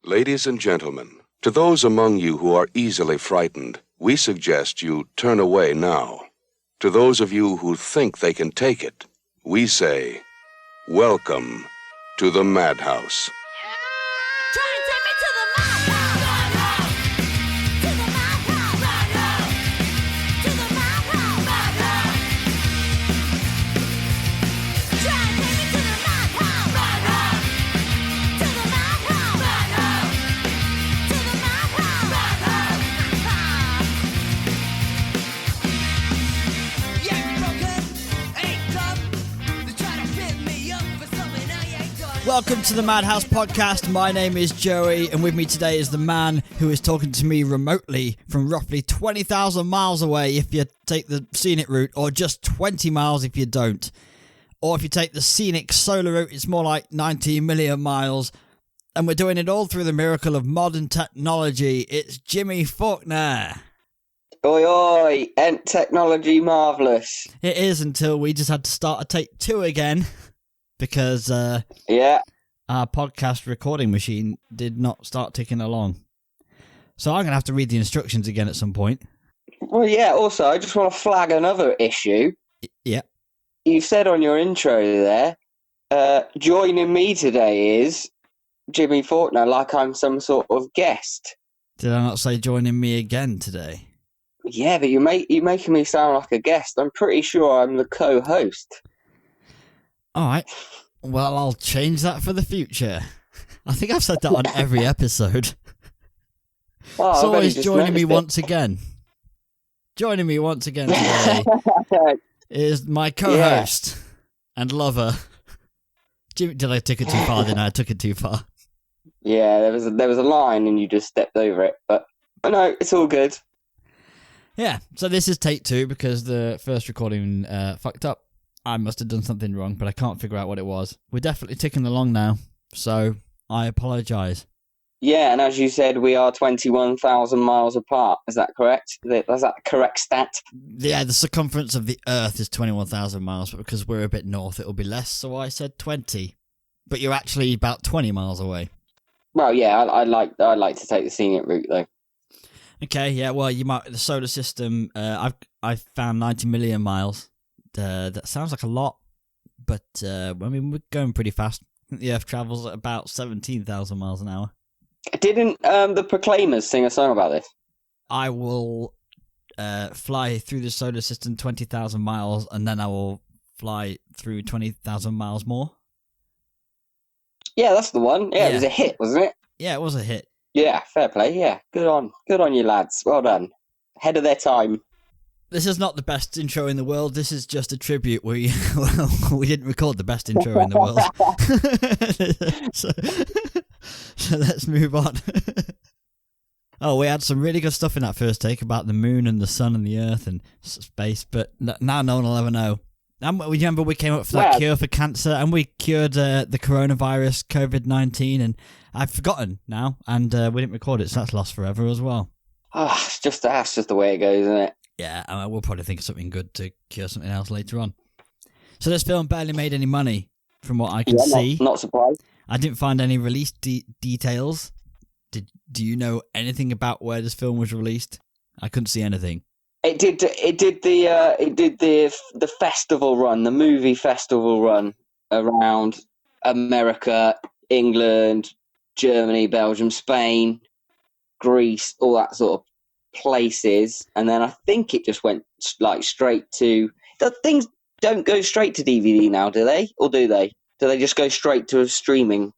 Ladies and gentlemen, to those among you who are easily frightened, we suggest you turn away now. To those of you who think they can take it, we say, welcome to the madhouse. Welcome to the Madhouse Podcast. My name is Joey, and with me today is the man who is talking to me remotely from roughly 20,000 miles away if you take the scenic route, or just 20 miles if you don't. Or if you take the scenic solar route, it's more like 19 million miles. And we're doing it all through the miracle of modern technology. It's Jimi Faulkner. Oi, oi, ain't technology marvellous? It is, until we just had to start a take 2 again. Because our podcast recording machine did not start ticking along. So I'm going to have to read the instructions again at some point. Well, yeah, also, I just want to flag another issue. Yeah. You said on your intro there, joining me today is Jimi Faulkner, like I'm some sort of guest. Did I not say joining me again today? Yeah, but you're making me sound like a guest. I'm pretty sure I'm the co-host. Alright, well, I'll change that for the future. I think I've said that on every episode. Oh, it's always joining me once again. Joining me once again today is my co-host and lover. Did I take it too far? Then I took it too far. Yeah, there was a line and you just stepped over it, but no, it's all good. Yeah, so this is take 2 because the first recording fucked up. I must have done something wrong, but I can't figure out what it was. We're definitely ticking along now, so I apologise. Yeah, and as you said, we are 21,000 miles apart. Is that correct? Is that the correct stat? Yeah, the circumference of the Earth is 21,000 miles, but because we're a bit north, it'll be less, so I said 20. But you're actually about 20 miles away. Well, yeah, I like to take the scenic route, though. Okay, yeah, well, you might. The solar system, I've found 90 million miles. That sounds like a lot, but I mean, we're going pretty fast. I think the Earth travels at about 17,000 miles an hour. Didn't the Proclaimers sing a song about this? I will fly through the solar system 20,000 miles, and then I will fly through 20,000 miles more. Yeah, that's the one. Yeah, it was a hit, wasn't it? Yeah, it was a hit. Yeah, fair play. Yeah, good on you lads. Well done. Ahead of their time. This is not the best intro in the world. This is just a tribute. We didn't record the best intro in the world. so let's move on. Oh, we had some really good stuff in that first take about the moon and the sun and the earth and space, but now no one will ever know. And remember we came up with that cure for cancer, and we cured the coronavirus, COVID-19, and I've forgotten now, and we didn't record it, so that's lost forever as well. That's just the way it goes, isn't it? Yeah, we'll probably think of something good to cure something else later on. So this film barely made any money, from what I can see. Not surprised. I didn't find any release details. Do you know anything about where this film was released? I couldn't see anything. It did the festival run, the movie festival run around America, England, Germany, Belgium, Spain, Greece, all that sort of places, and then I think it just went like straight to. Things don't go straight to DVD now, do they? Or do they? Do they just go straight to a streaming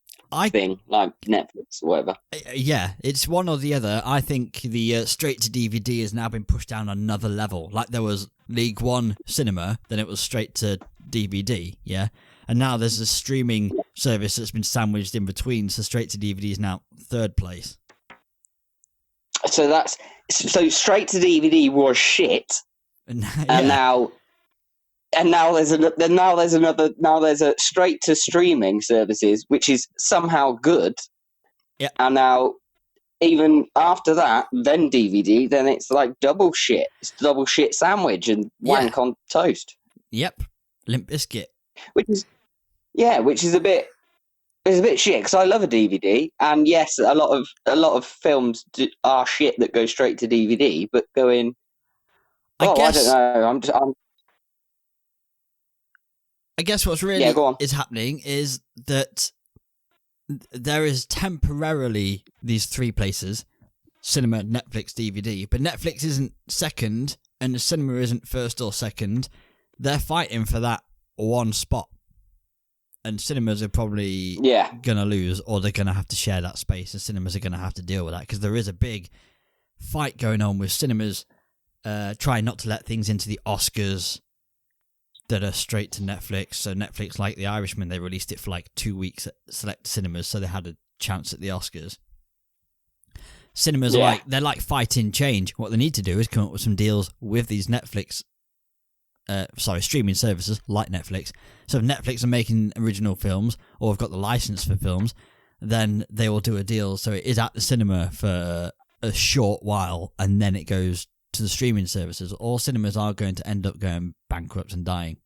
thing like Netflix or whatever? Yeah, it's one or the other. I think the straight to DVD has now been pushed down another level. Like there was League One cinema, then it was straight to DVD, yeah, and now there's a streaming service that's been sandwiched in between. So straight to DVD is now third place. So straight to DVD was shit, and now there's a straight to streaming services which is somehow good. Yeah. And now even after that, then DVD, then it's like double shit. It's double shit sandwich and wank on toast. Yep. Limp Bizkit. Which is a bit it's a bit shit because I love a DVD, and yes, a lot of films are shit that go straight to DVD, but going. I guess, I don't know. I guess what's really go on. is happening is that there is temporarily these three places: cinema, Netflix, DVD. But Netflix isn't second, and the cinema isn't first or second. They're fighting for that one spot, and cinemas are probably gonna lose, or they're gonna have to share that space, and cinemas are gonna have to deal with that because there is a big fight going on with cinemas trying not to let things into the Oscars that are straight to Netflix. So Netflix, like The Irishman, they released it for like 2 weeks at select cinemas, so they had a chance at the Oscars. Cinemas are they're like fighting change. What they need to do is come up with some deals with these Netflix, streaming services like Netflix. So if Netflix are making original films or have got the license for films, then they will do a deal so it is at the cinema for a short while and then it goes to the streaming services. All cinemas are going to end up going bankrupt and dying.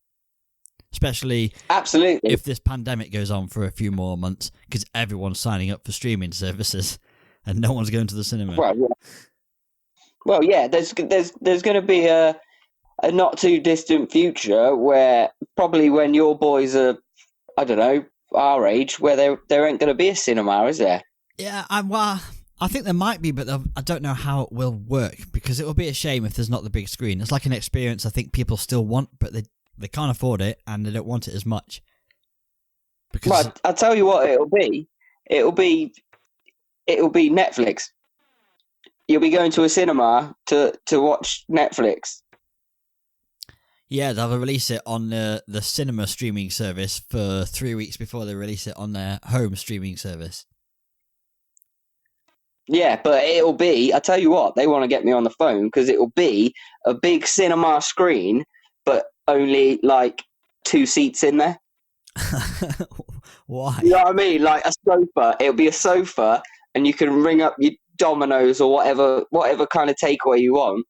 Especially if this pandemic goes on for a few more months because everyone's signing up for streaming services and no one's going to the cinema. Well, yeah, there's going to be a not too distant future where probably when your boys are, I don't know, our age, where there ain't going to be a cinema, is there? Yeah, I think there might be, but I don't know how it will work because it will be a shame if there's not the big screen. It's like an experience I think people still want, but they can't afford it and they don't want it as much. Because I'll tell you what it'll be. It'll be Netflix. You'll be going to a cinema to watch Netflix. Yeah, they'll release it on the cinema streaming service for 3 weeks before they release it on their home streaming service. Yeah, but it'll be, I tell you what, they want to get me on the phone because it'll be a big cinema screen, but only like 2 seats in there. Why? You know what I mean? Like a sofa. It'll be a sofa and you can ring up your Domino's or whatever kind of takeaway you want,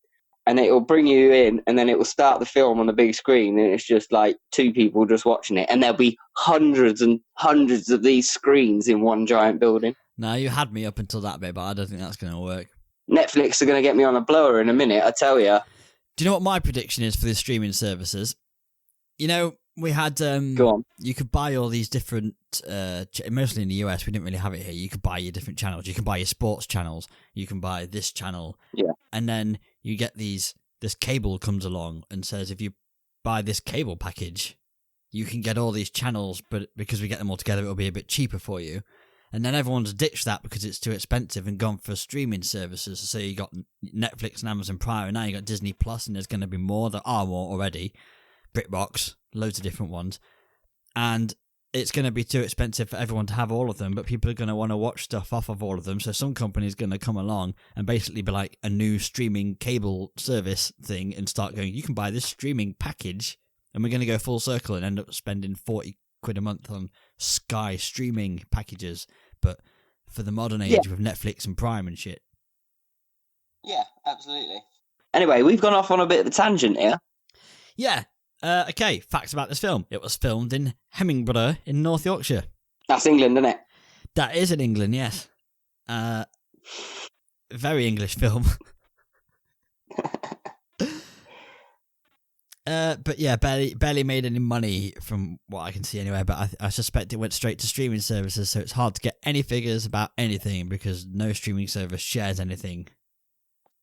and it will bring you in, and then it will start the film on the big screen, and it's just like 2 people just watching it, and there'll be hundreds and hundreds of these screens in one giant building. No, you had me up until that bit, but I don't think that's going to work. Netflix are going to get me on a blower in a minute, I tell you. Do you know what my prediction is for the streaming services? You know, we had... Go on. You could buy all these different... mostly in the US, we didn't really have it here. You could buy your different channels. You can buy your sports channels. You can buy this channel. Yeah. And then you get this cable comes along and says, if you buy this cable package, you can get all these channels, but because we get them all together, it'll be a bit cheaper for you. And then everyone's ditched that because it's too expensive and gone for streaming services. So you got Netflix and Amazon Prime, and now you got Disney Plus, and there's going to be more. There are more already. BritBox, loads of different ones. And it's going to be too expensive for everyone to have all of them, but people are going to want to watch stuff off of all of them. So some company's going to come along and basically be like a new streaming cable service thing and start going, you can buy this streaming package, and we're going to go full circle and end up spending 40 quid a month on Sky streaming packages, but for the modern age with Netflix and Prime and shit. Yeah, absolutely. Anyway, we've gone off on a bit of a tangent here. Yeah. Okay, facts about this film. It was filmed in Hemmingborough in North Yorkshire. That's England, isn't it? That is in England, yes. Very English film. But yeah, barely made any money from what I can see anyway, but I suspect it went straight to streaming services, so it's hard to get any figures about anything because no streaming service shares anything,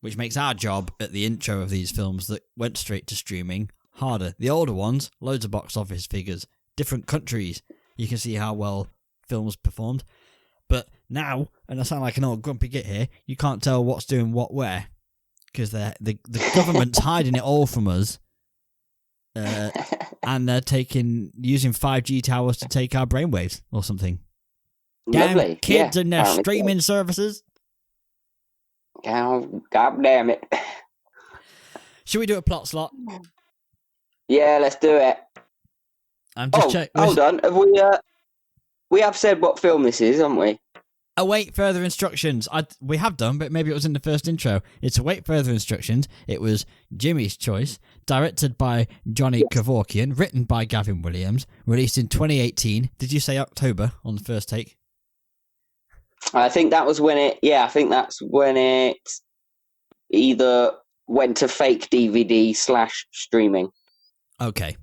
which makes our job at the intro of these films that went straight to streaming harder. The older ones, loads of box office figures, different countries, you can see how well films performed. But now, and I sound like an old grumpy git here, you can't tell what's doing what where, because the government's hiding it all from us. And they're using 5G towers to take our brainwaves or something. Lovely. Damn kids and their streaming services. Oh, God damn it. Should we do a plot slot? Yeah, let's do it. I'm just checking. Hold on. We have said what film this is, haven't we? await further instructions. We have done, but maybe it was in the first intro. It's await further instructions. It was Jimmy's choice, directed by Johnny Kevorkian, written by Gavin Williams, released in 2018. Did you say October on the first take? I think that was when it. Yeah, I think that's when it either went to fake DVD / streaming. Okay.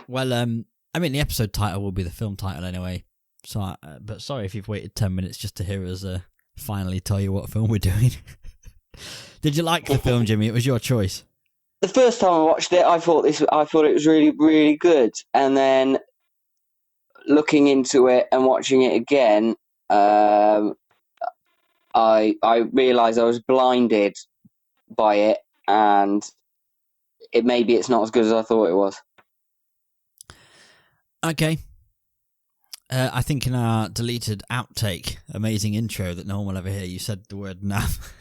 Well, I mean, the episode title will be the film title anyway. So, but sorry if you've waited 10 minutes just to hear us finally tell you what film we're doing. Did you like the film, Jimmy? It was your choice. The first time I watched it, I thought it was really, really good. And then looking into it and watching it again, I realised I was blinded by it, and maybe it's not as good as I thought it was. Okay. I think in our deleted outtake, amazing intro that no one will ever hear, you said the word naff.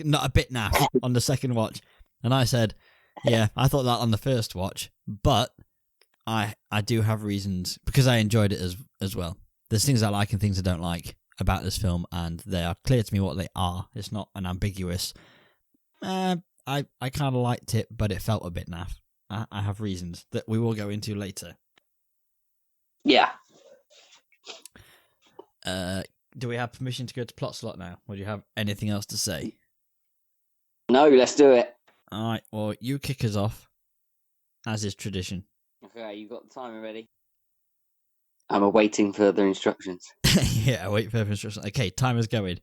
Not a bit naff on the second watch. And I said, yeah, I thought that on the first watch, but I do have reasons, because I enjoyed it as well. There's things I like and things I don't like about this film, and they are clear to me what they are. It's not an ambiguous, I kind of liked it, but it felt a bit naff. I have reasons that we will go into later. Yeah. Do we have permission to go to plot slot now? Or do you have anything else to say? No, let's do it. All right, well, you kick us off, as is tradition. Okay, you got the timer ready? I'm awaiting further instructions. Yeah, wait for instructions. Okay, timer's going.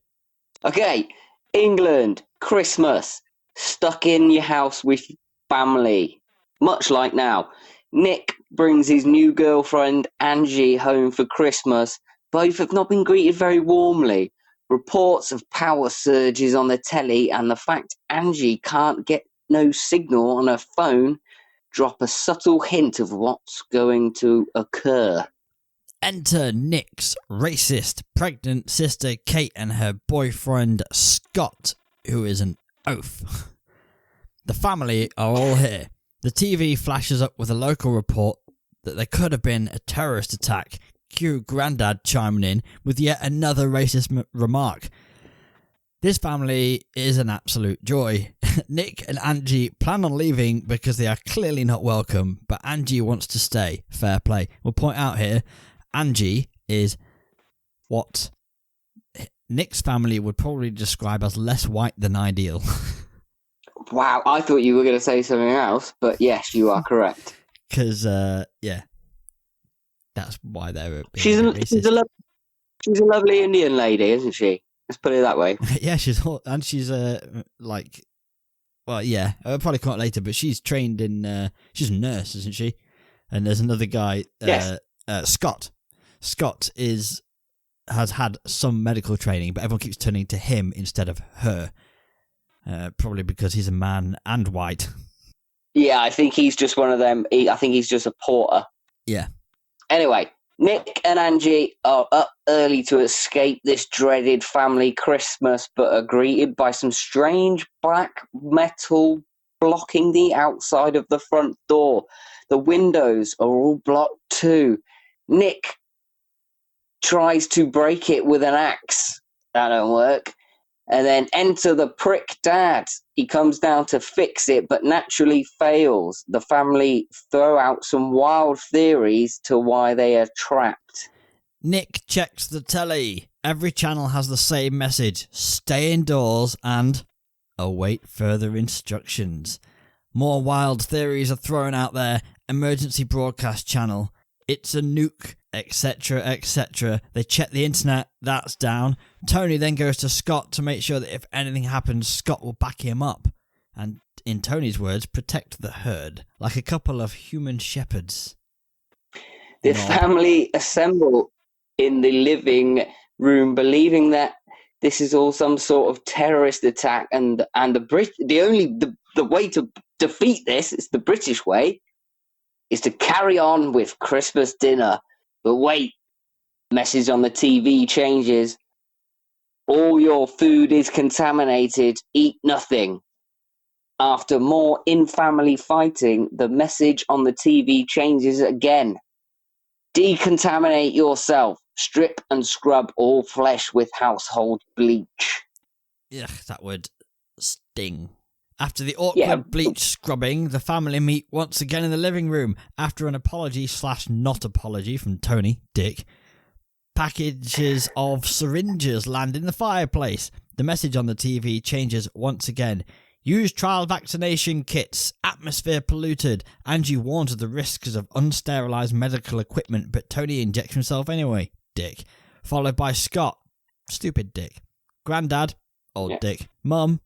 Okay, England, Christmas, stuck in your house with family. Much like now. Nick brings his new girlfriend, Angie, home for Christmas. Both have not been greeted very warmly. Reports of power surges on the telly and the fact Angie can't get no signal on her phone drop a subtle hint of what's going to occur. Enter Nick's racist pregnant sister Kate and her boyfriend Scott, who is an oaf. The family are all here. The TV flashes up with a local report that there could have been a terrorist attack. Cue Grandad chiming in with yet another racist remark. This family is an absolute joy. Nick and Angie plan on leaving because they are clearly not welcome, but Angie wants to stay. Fair play. We'll point out here, Angie is what Nick's family would probably describe as less white than ideal. Wow, I thought you were going to say something else, but yes, you are correct. Because, yeah, that's why they're she's a lovely Indian lady, isn't she? Let's put it that way. Yeah, she's like, well, yeah, I'll probably come out later, but she's trained in, she's a nurse, isn't she? And there's another guy, yes. Scott. Scott has had some medical training, but everyone keeps turning to him instead of her. Probably because he's a man and white. Yeah, I think he's just one of them. I think he's just a porter. Yeah. Anyway, Nick and Angie are up early to escape this dreaded family Christmas, but are greeted by some strange black metal blocking the outside of the front door. The windows are all blocked too. Nick tries to break it with an axe. That don't work. And then enter the prick dad. He comes down to fix it, but naturally fails. The family throw out some wild theories to why they are trapped. Nick checks the telly. Every channel has the same message. Stay indoors and await further instructions. More wild theories are thrown out there. Emergency broadcast channel. It's a nuke, etc., etc. They check the internet, that's down. Tony then goes to Scott to make sure that if anything happens, Scott will back him up. And in Tony's words, protect the herd, like a couple of human shepherds. The family assemble in the living room, believing that this is all some sort of terrorist attack, and the way to defeat this is the British way. Is to carry on with Christmas dinner. But wait, message on the TV changes. All your food is contaminated. Eat nothing. After more in-family fighting, the message on the TV changes again. Decontaminate yourself. Strip and scrub all flesh with household bleach. Ugh, that would sting. After the awkward bleach scrubbing, the family meet once again in the living room. After an apology/not apology from Tony, Dick, packages of syringes land in the fireplace. The message on the TV changes once again. Use trial vaccination kits. Atmosphere polluted. Angie warns of the risks of unsterilised medical equipment, but Tony injects himself anyway, Dick. Followed by Scott, stupid Dick. Grandad, old Dick. Mum,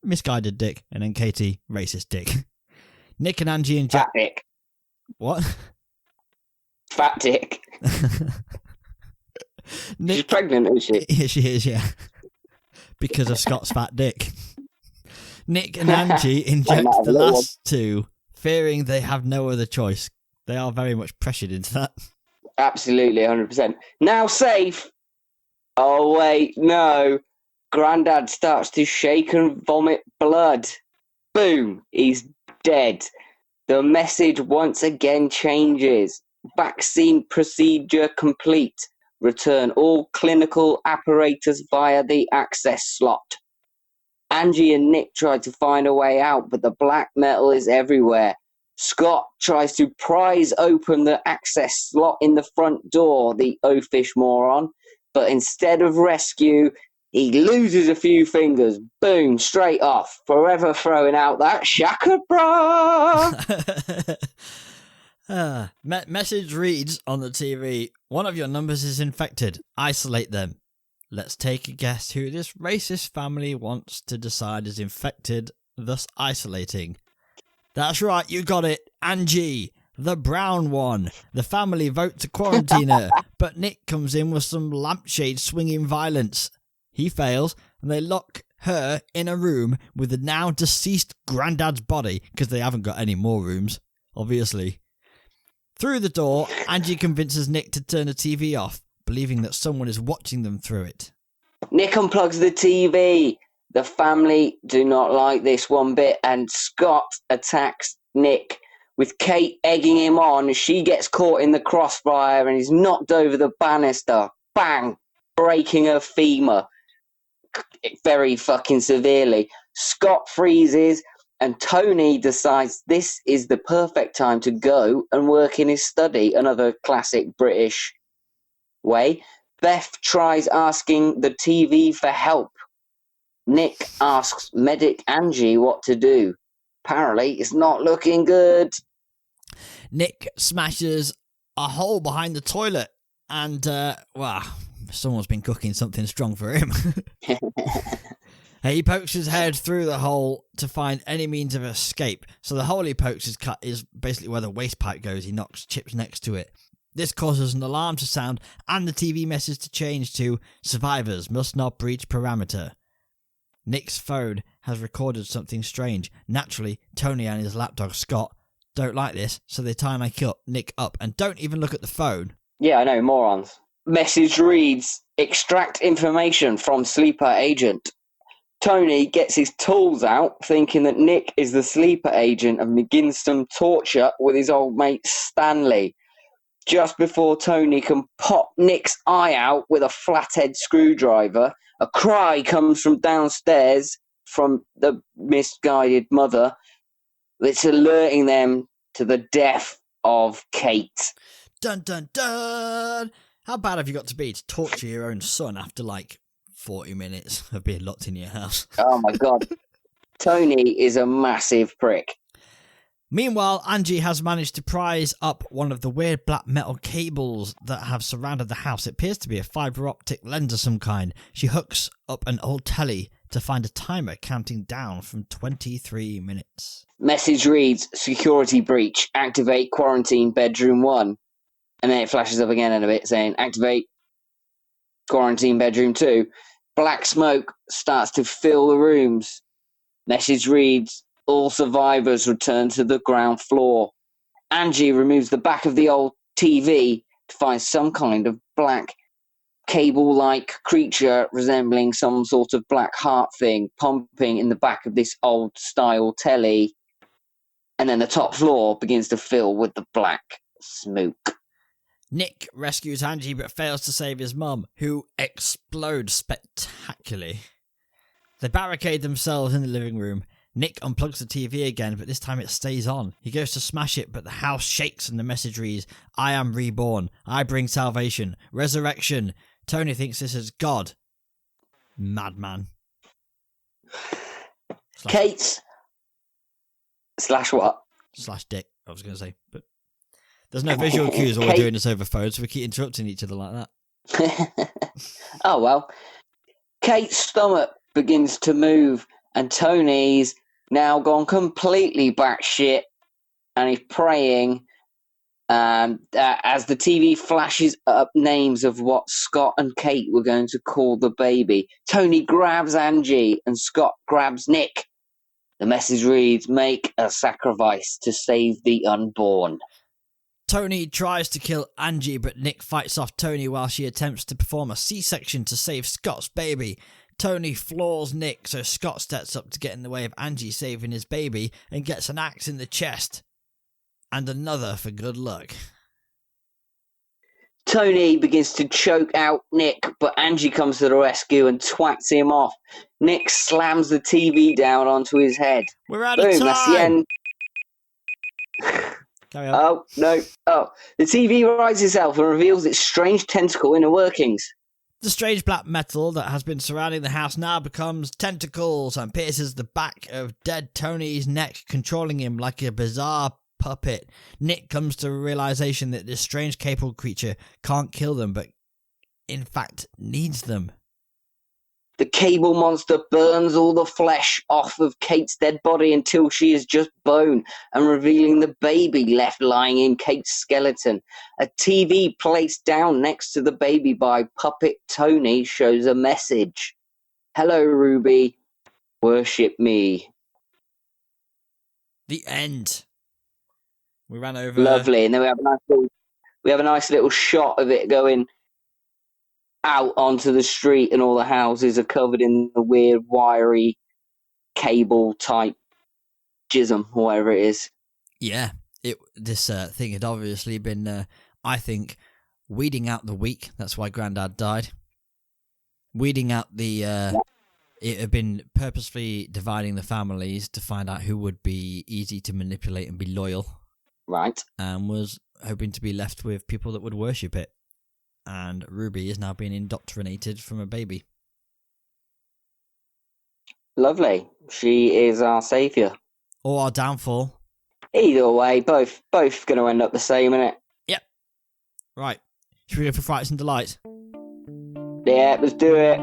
misguided Dick. And then Katie, racist Dick. Nick and Angie inject... Fat Dick. What? Fat Dick. Nick... She's pregnant, isn't she? Yeah, she is, yeah. Because of Scott's fat dick. Nick and Angie inject the last two, fearing they have no other choice. They are very much pressured into that. Absolutely, 100%. Now safe. Oh, wait, no. Grandad starts to shake and vomit blood. Boom, he's dead. The message once again changes. Vaccine procedure complete. Return all clinical apparatus via the access slot. Angie and Nick try to find a way out, but the black metal is everywhere. Scott tries to prise open the access slot in the front door, the oafish moron, but instead of rescue, he loses a few fingers. Boom, straight off, forever throwing out that shaka bra. Message reads on the TV, one of your numbers is infected. Isolate them. Let's take a guess who this racist family wants to decide is infected, thus isolating. That's right, you got it. Angie, the brown one. The family vote to quarantine her, but Nick comes in with some lampshade swinging violence. He fails, and they lock her in a room with the now deceased granddad's body, because they haven't got any more rooms, obviously. Through the door, Angie convinces Nick to turn the TV off, believing that someone is watching them through it. Nick unplugs the TV. The family do not like this one bit, and Scott attacks Nick. With Kate egging him on, she gets caught in the crossfire and is knocked over the banister. Bang! Breaking her femur. Very fucking severely. Scott freezes, and Tony decides this is the perfect time to go and work in his study, another classic British way. Beth tries asking the TV for help. Nick asks medic Angie what to do. Apparently, it's not looking good. Nick smashes a hole behind the toilet, and, someone's been cooking something strong for him. He pokes his head through the hole to find any means of escape. So the hole he pokes is basically where the waste pipe goes. He knocks chips next to it. This causes an alarm to sound and the TV message to change to survivors must not breach parameter. Nick's phone has recorded something strange. Naturally, Tony and his lapdog Scott don't like this, so they tie Nick up and don't even look at the phone. Yeah, I know, morons. Message reads, extract information from sleeper agent. Tony gets his tools out, thinking that Nick is the sleeper agent, and begins some torture with his old mate Stanley. Just before Tony can pop Nick's eye out with a flathead screwdriver, a cry comes from downstairs from the misguided mother that's alerting them to the death of Kate. Dun dun dun! How bad have you got to be to torture your own son after 40 minutes of being locked in your house? Oh my god. Tony is a massive prick. Meanwhile, Angie has managed to prise up one of the weird black metal cables that have surrounded the house. It appears to be a fibre optic lens of some kind. She hooks up an old telly to find a timer counting down from 23 minutes. Message reads, security breach, activate quarantine bedroom 1. And then it flashes up again in a bit saying, activate quarantine bedroom 2. Black smoke starts to fill the rooms. Message reads, all survivors return to the ground floor. Angie removes the back of the old TV to find some kind of black cable-like creature resembling some sort of black heart thing pumping in the back of this old-style telly. And then the top floor begins to fill with the black smoke. Nick rescues Angie but fails to save his mum, who explodes spectacularly. They barricade themselves in the living room. Nick unplugs the TV again, but this time it stays on. He goes to smash it, but the house shakes and the message reads, "I am reborn. I bring salvation. Resurrection." Tony thinks this is God. Madman. Kate's slash what? Slash dick, I was going to say. But there's no visual cues while we're doing this over phone, so we keep interrupting each other like that. Oh, well. Kate's stomach begins to move, and Tony's now gone completely batshit, and he's praying. As the TV flashes up names of what Scott and Kate were going to call the baby, Tony grabs Angie and Scott grabs Nick. The message reads, "Make a sacrifice to save the unborn." Tony tries to kill Angie, but Nick fights off Tony while she attempts to perform a C-section to save Scott's baby. Tony floors Nick, so Scott steps up to get in the way of Angie saving his baby and gets an axe in the chest. And another for good luck. Tony begins to choke out Nick, but Angie comes to the rescue and twats him off. Nick slams the TV down onto his head. We're out of Boom, time! that's the end. Carry on. Oh, no. Oh, the TV rises itself and reveals its strange tentacle inner workings. The strange black metal that has been surrounding the house now becomes tentacles and pierces the back of dead Tony's neck, controlling him like a bizarre puppet. Nick comes to a realization that this strange capable creature can't kill them, but in fact needs them. The cable monster burns all the flesh off of Kate's dead body until she is just bone, and revealing the baby left lying in Kate's skeleton. A TV placed down next to the baby by Puppet Tony shows a message. "Hello, Ruby. Worship me." The end. We ran over. Lovely, and then we have a nice little shot of it going out onto the street, and all the houses are covered in the weird wiry cable type jism, or whatever it is. Yeah, this thing had obviously been, I think, weeding out the weak. That's why Grandad died. Weeding out the. It had been purposefully dividing the families to find out who would be easy to manipulate and be loyal. Right. And was hoping to be left with people that would worship it. And Ruby is now being indoctrinated from a baby. Lovely. She is our saviour. Or our downfall. Either way, both going to end up the same, innit? Yep. Right. Should we go for Frights and Delights? Yeah, let's do it.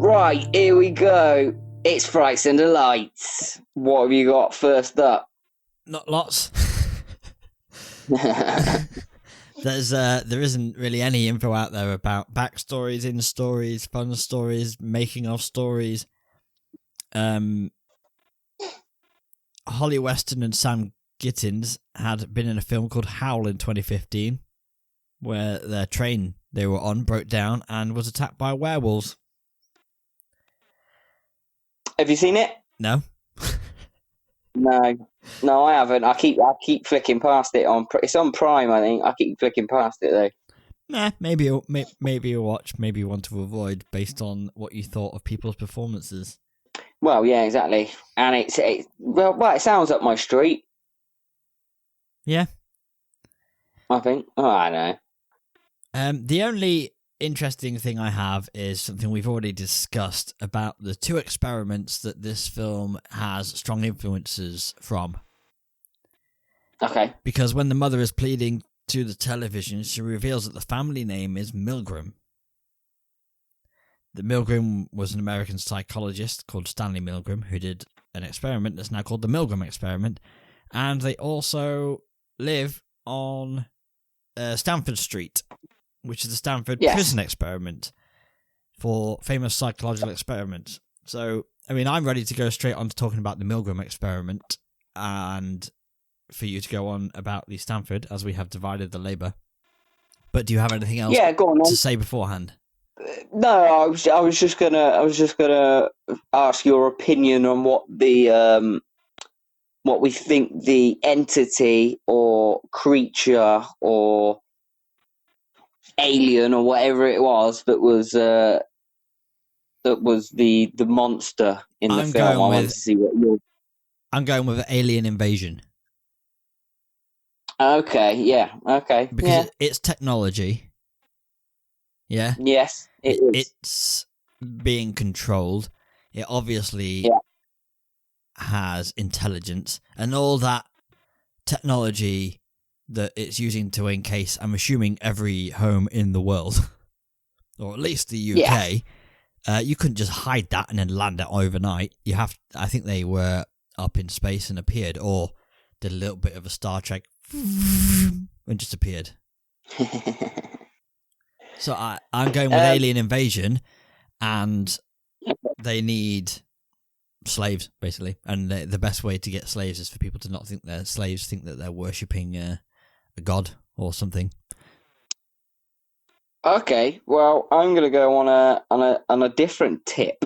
Right, here we go. It's Frights and Delights. What have you got first up? Not lots. There isn't really any info out there about backstories, in stories, fun stories, making of stories. Holly Weston and Sam Gittins had been in a film called Howl in 2015, where their train they were on broke down and was attacked by werewolves. Have you seen it? No. No, I haven't. I keep flicking past it on. It's on Prime, I think. I keep flicking past it though. Nah, maybe you'll watch. Maybe you want to avoid based on what you thought of people's performances. Well, yeah, exactly. And it sounds up my street. Yeah, I think. Oh, I don't know. The only interesting thing I have is something we've already discussed about the two experiments that this film has strong influences from. Okay. Because when the mother is pleading to the television, she reveals that the family name is Milgram. The Milgram was an American psychologist called Stanley Milgram who did an experiment that's now called the Milgram experiment, and they also live on Stanford Street, which is the Stanford prison experiment for famous psychological experiments. So, I mean, I'm ready to go straight on to talking about the Milgram experiment and for you to go on about the Stanford, as we have divided the labour. But do you have anything else go on, to say beforehand? No, I was just gonna ask your opinion on what the what we think the entity or creature or alien or whatever it was that was the monster in the I'm film. I going wanted with to see what you're. I'm going with alien invasion Okay, yeah, okay, because yeah, it's technology. Yeah, yes, it is. it's being controlled. It obviously Yeah. has intelligence and all that technology that it's using to encase, I'm assuming, every home in the world, or at least the UK. Yeah. You couldn't just hide that and then land it overnight. I think they were up in space and appeared, or did a little bit of a Star Trek and just appeared. So I'm going with alien invasion, and they need slaves, basically. And the best way to get slaves is for people to not think they're slaves, think that they're worshipping a god or something. Okay, well, I'm going to go on a different tip.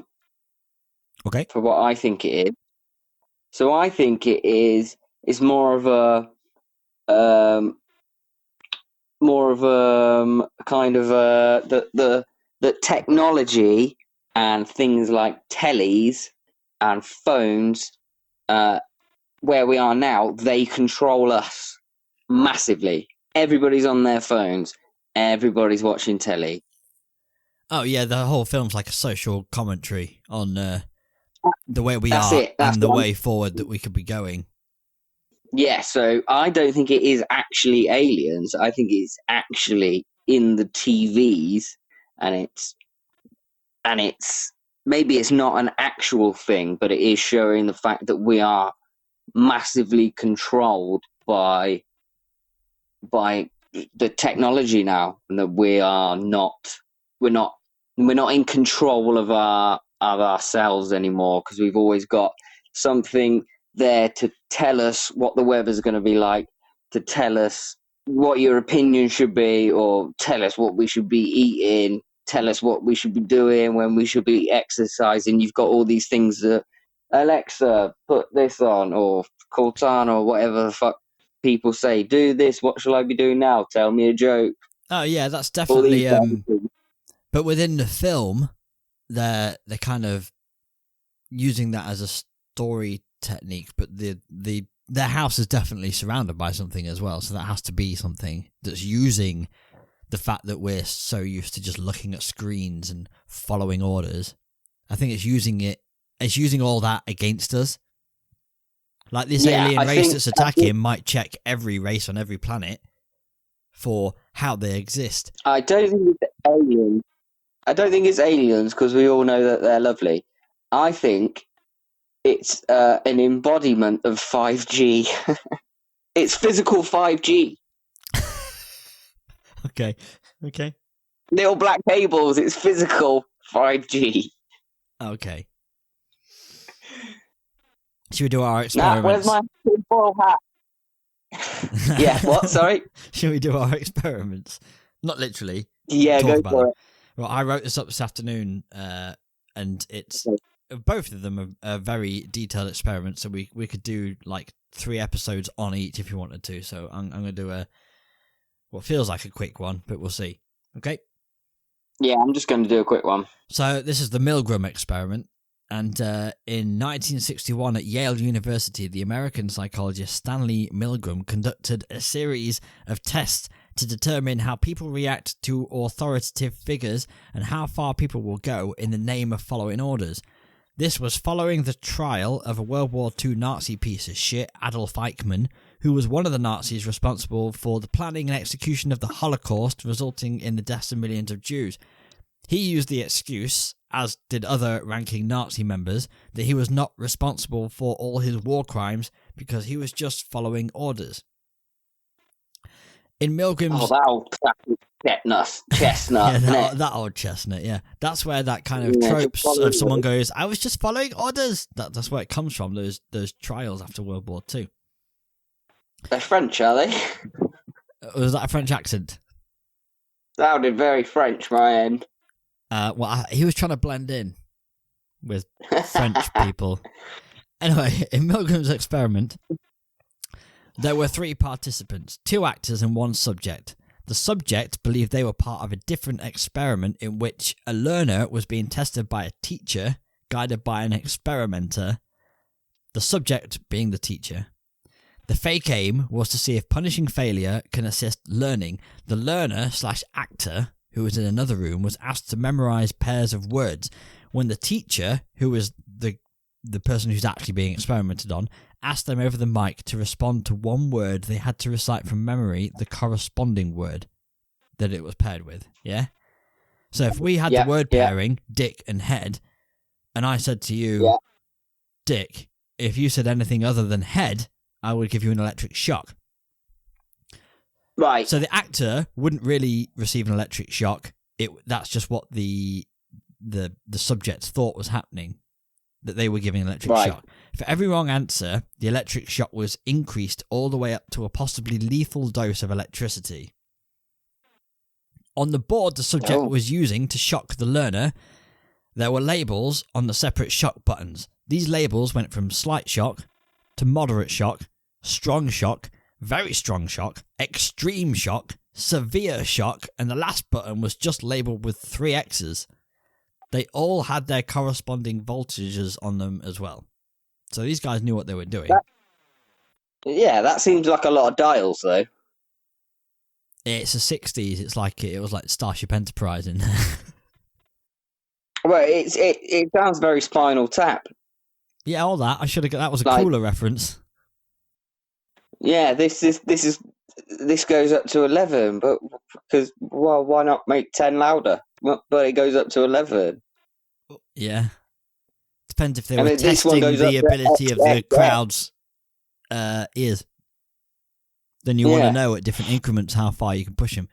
Okay. For what I think it is. So I think it's more of a kind of the technology and things like tellies and phones, where we are now, they control us massively. Everybody's on their phones. Everybody's watching telly. Oh yeah, the whole film's like a social commentary on the way we That's are it. That's and the what way forward that we could be going. Yeah, so I don't think it is actually aliens. I think it's actually in the TVs, and it's maybe it's not an actual thing, but it is showing the fact that we are massively controlled by the technology now, and that we're not in control of ourselves anymore, because we've always got something there to tell us what the weather's going to be like, to tell us what your opinion should be, or tell us what we should be eating, tell us what we should be doing, when we should be exercising. You've got all these things that Alexa, put this on, or Cortana, or whatever the fuck people say. Do this. What shall I be doing now? Tell me a joke. Oh yeah, that's All these definitely. things. But within the film, they're kind of using that as a story technique. But their house is definitely surrounded by something as well, so that has to be something that's using the fact that we're so used to just looking at screens and following orders. I think it's using it. It's using all that against us. Like this alien race that's attacking might check every race on every planet for how they exist. I don't think it's aliens. I don't think it's aliens, because we all know that they're lovely. I think it's an embodiment of 5G. It's physical 5G. Okay. Little black cables. It's physical 5G. Okay. Should we do our experiments? Where's my foil hat? Yeah, what? Sorry? Should we do our experiments? Not literally. Yeah, go for it. Well, I wrote this up this afternoon, and it's both of them are very detailed experiments, so we could do like 3 episodes on each if you wanted to. So I'm going to do what feels like a quick one, but we'll see. Okay? Yeah, I'm just going to do a quick one. So this is the Milgram experiment. And in 1961 at Yale University, the American psychologist Stanley Milgram conducted a series of tests to determine how people react to authoritative figures and how far people will go in the name of following orders. This was following the trial of a World War II Nazi piece of shit, Adolf Eichmann, who was one of the Nazis responsible for the planning and execution of the Holocaust, resulting in the deaths of millions of Jews. He used the excuse, as did other ranking Nazi members, that he was not responsible for all his war crimes because he was just following orders. In Milgram's... that old chestnut. Yeah, that old chestnut, yeah. That's where that kind of tropes of someone goes, I was just following orders. That's where it comes from, those trials after World War II. They're French, are they? Was that a French accent? Sounded very French, my end. He was trying to blend in with French people. Anyway, in Milgram's experiment, there were 3 participants, 2 actors and 1 subject. The subject believed they were part of a different experiment in which a learner was being tested by a teacher, guided by an experimenter, the subject being the teacher. The fake aim was to see if punishing failure can assist learning. The learner/actor, who was in another room, was asked to memorize pairs of words. When the teacher, who was the person who's actually being experimented on, asked them over the mic to respond to one word, they had to recite from memory the corresponding word that it was paired with. Yeah? So if we had the word pairing, dick and head, and I said to you, dick, if you said anything other than head, I would give you an electric shock. Right. So the actor wouldn't really receive an electric shock. That's just what the subject thought was happening, that they were giving an electric shock. For every wrong answer, the electric shock was increased all the way up to a possibly lethal dose of electricity. On the board the subject was using to shock the learner, there were labels on the separate shock buttons. These labels went from slight shock to moderate shock, strong shock, very strong shock, extreme shock, severe shock, and the last button was just labelled with 3 X's. They all had their corresponding voltages on them as well. So these guys knew what they were doing. That seems like a lot of dials, though. It's the 60s. It's like it was like Starship Enterprise in there. Well, it sounds very Spinal Tap. Yeah, all that. I should have got that was a cooler reference. Yeah, this goes up to 11, but because why not make 10 louder? But it goes up to 11. Yeah, depends if they were testing the ability of the crowd's ears. Then you want to know at different increments how far you can push them.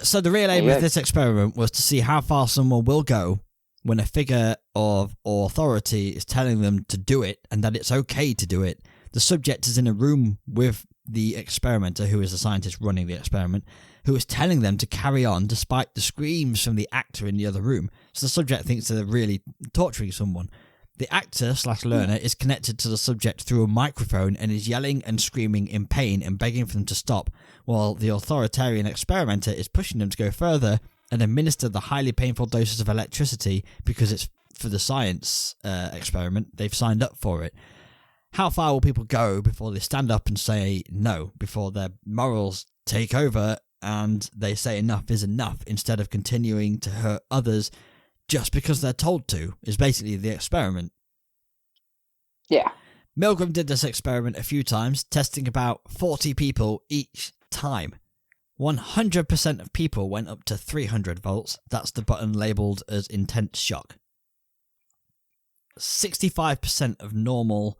So the real aim of this experiment was to see how far someone will go when a figure of authority is telling them to do it and that it's okay to do it. The subject is in a room with the experimenter, who is the scientist running the experiment, who is telling them to carry on despite the screams from the actor in the other room. So the subject thinks they're really torturing someone. The actor/learner is connected to the subject through a microphone and is yelling and screaming in pain and begging for them to stop, while the authoritarian experimenter is pushing them to go further and administer the highly painful doses of electricity because it's for the science experiment. They've signed up for it. How far will people go before they stand up and say no, before their morals take over and they say enough is enough instead of continuing to hurt others just because they're told to, is basically the experiment. Yeah. Milgram did this experiment a few times, testing about 40 people each time. 100% of people went up to 300 volts. That's the button labelled as intense shock. 65% of normal,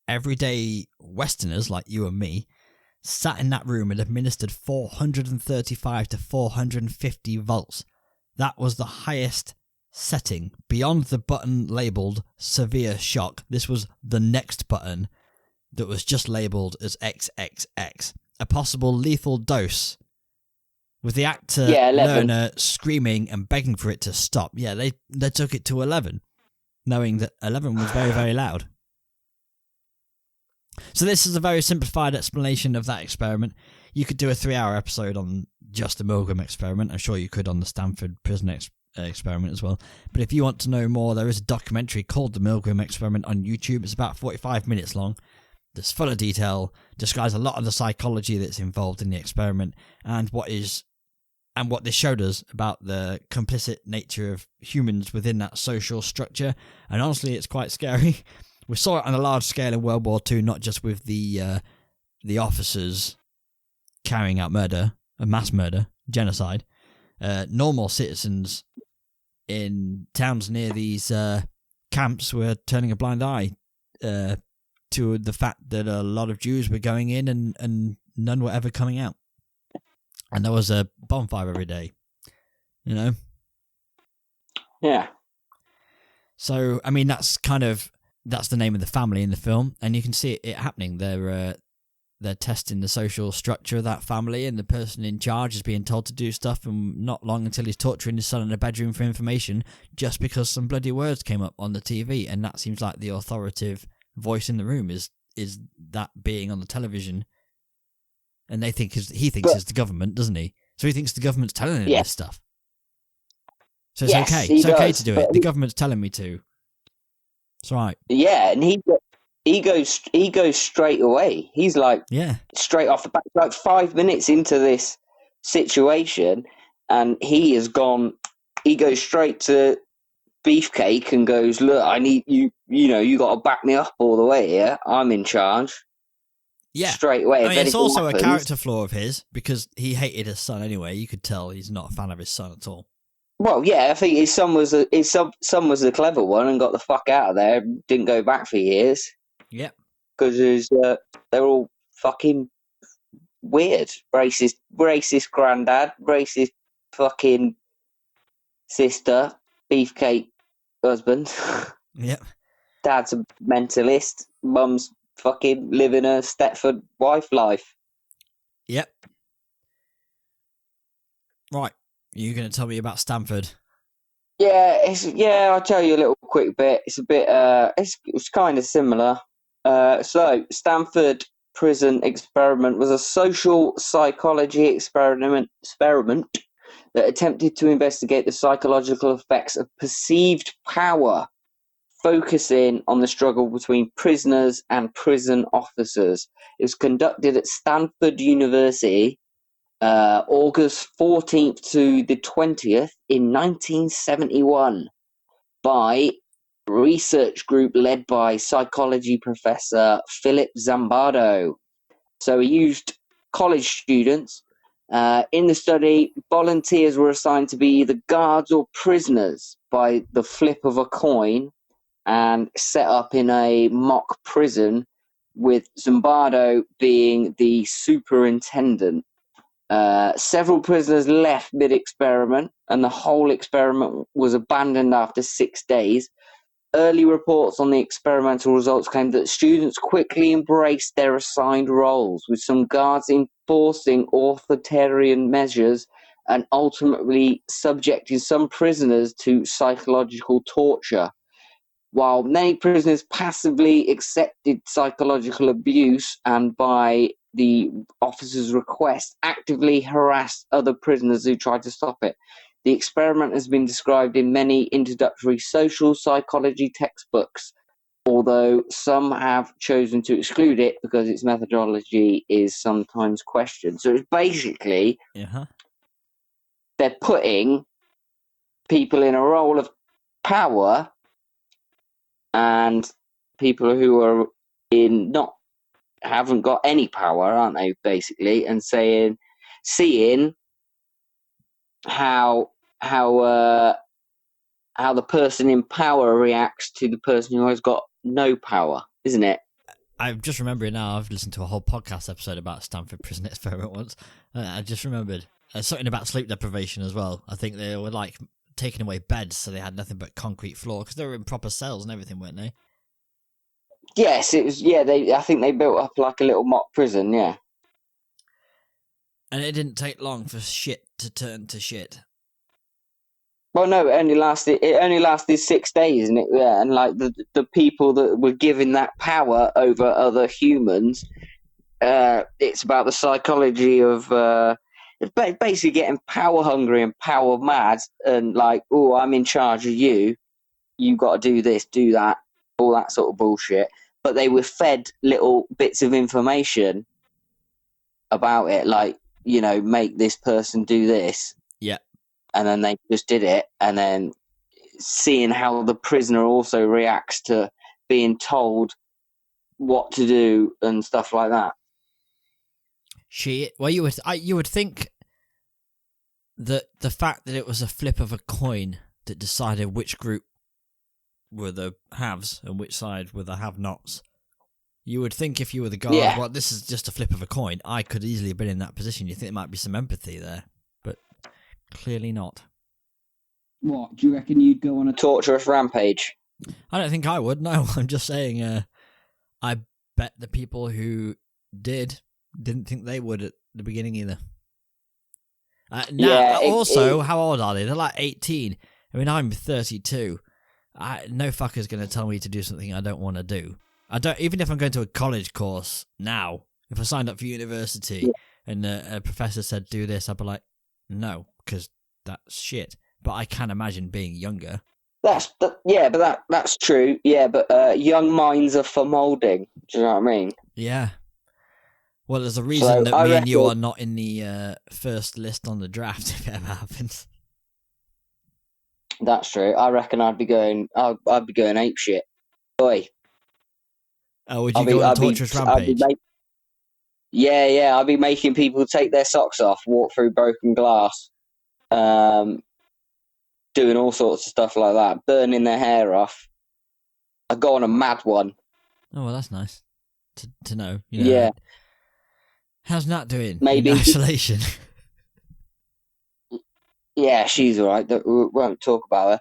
everyday Westerners like you and me sat in that room and administered 435 to 450 volts. That was the highest setting. Beyond the button labelled severe shock, this was the next button that was just labelled as XXX. A possible lethal dose, with the actor learner screaming and begging for it to stop. Yeah, they took it to 11, knowing that 11 was very, very loud. So this is a very simplified explanation of that experiment. You could do a 3-hour episode on just the Milgram experiment. I'm sure you could on the Stanford prison experiment as well. But if you want to know more, there is a documentary called The Milgram Experiment on YouTube. It's about 45 minutes long. That's full of detail, describes a lot of the psychology that's involved in the experiment and what this showed us about the complicit nature of humans within that social structure. And honestly, it's quite scary. We saw it on a large scale in World War II, not just with the officers carrying out murder, mass murder, genocide. Normal citizens in towns near these camps were turning a blind eye to the fact that a lot of Jews were going in and none were ever coming out. And there was a bonfire every day, you know? Yeah. So, I mean, that's the name of the family in the film, and you can see it happening. They're they're testing the social structure of that family, and the person in charge is being told to do stuff, and not long until he's torturing his son in a bedroom for information just because some bloody words came up on the TV. And that seems like the authoritative voice in the room is that being on the television. And he thinks it's the government, doesn't he? So he thinks the government's telling him this stuff. So it's okay. It's okay to do it. The government's telling me to. It's right. Yeah, and he goes straight away. He's like, straight off the back, like 5 minutes into this situation, and he has gone. He goes straight to Beefcake and goes, "Look, I need you. You got to back me up all the way here. I'm in charge." Yeah, straight away. I mean, it's also a character flaw of his because he hated his son anyway. You could tell he's not a fan of his son at all. Well, yeah, I think his son was the clever one and got the fuck out of there. Didn't go back for years. Yep. Because they're all fucking weird. Racist granddad, racist fucking sister, Beefcake husband. Yep. Dad's a mentalist. Mum's fucking living a Stepford wife life. Yep. Right. You're going to tell me about Stanford? Yeah, I'll tell you a little quick bit. It's a bit, it's kind of similar. So, Stanford prison experiment was a social psychology experiment that attempted to investigate the psychological effects of perceived power, focusing on the struggle between prisoners and prison officers. It was conducted at Stanford University, August 14th to the 20th in 1971 by a research group led by psychology professor Philip Zimbardo. So he used college students. In the study, volunteers were assigned to be either guards or prisoners by the flip of a coin and set up in a mock prison with Zimbardo being the superintendent. Several prisoners left mid-experiment, and the whole experiment was abandoned after 6 days. Early reports on the experimental results claimed that students quickly embraced their assigned roles, with some guards enforcing authoritarian measures and ultimately subjecting some prisoners to psychological torture. While many prisoners passively accepted psychological abuse and, by the officer's request, actively harassed other prisoners who tried to stop it. The experiment has been described in many introductory social psychology textbooks, although some have chosen to exclude it because its methodology is sometimes questioned. So it's basically they're putting people in a role of power and people who are haven't got any power, aren't they, basically, and seeing how the person in power reacts to the person who has got no power, isn't it? I'm just remembering now, I've listened to a whole podcast episode about Stanford prison experiment once. I just remembered something about sleep deprivation as well. I think they were like taking away beds, so they had nothing but concrete floor because they were in proper cells and everything, weren't they? Yes, it was. Yeah, I think they built up like a little mock prison. Yeah, and it didn't take long for shit to turn to shit. Well, no, it only lasted 6 days, and and like the people that were given that power over other humans, it's about the psychology of basically getting power hungry and power mad, and like, oh, I'm in charge of you. You got to do this, do that, all that sort of bullshit. But they were fed little bits of information about it, like, make this person do this. Yeah. And then they just did it, and then seeing how the prisoner also reacts to being told what to do and stuff like that. Well, you would think that the fact that it was a flip of a coin that decided which group were the haves and which side were the have-nots. You would think if you were the guard, well, this is just a flip of a coin. I could easily have been in that position. You think there might be some empathy there, but clearly not. What, do you reckon you'd go on a torturous rampage? I don't think I would, no. I'm just saying, I bet the people who did Didn't think they would at the beginning either. Yeah, How old are they? They're like 18. I mean, I'm 32. No fucker's going to tell me to do something I don't want to do. Even if I'm going to a college course now, if I signed up for university and a professor said do this, I'd be like, no, because that's shit. But I can imagine being younger. That's true. Yeah, but young minds are for moulding. Do you know what I mean? Yeah. Well, there's a reason that me and you are not in the first list on the draft if it ever happens. That's true. I reckon I'd be going ape shit. Boy. Oh, would you go on a torturous rampage? I'd be making people take their socks off, walk through broken glass, doing all sorts of stuff like that, burning their hair off. I'd go on a mad one. Oh, well, that's nice to know. Yeah. How's Nat doing Maybe in isolation? Yeah, she's all right. We won't talk about her.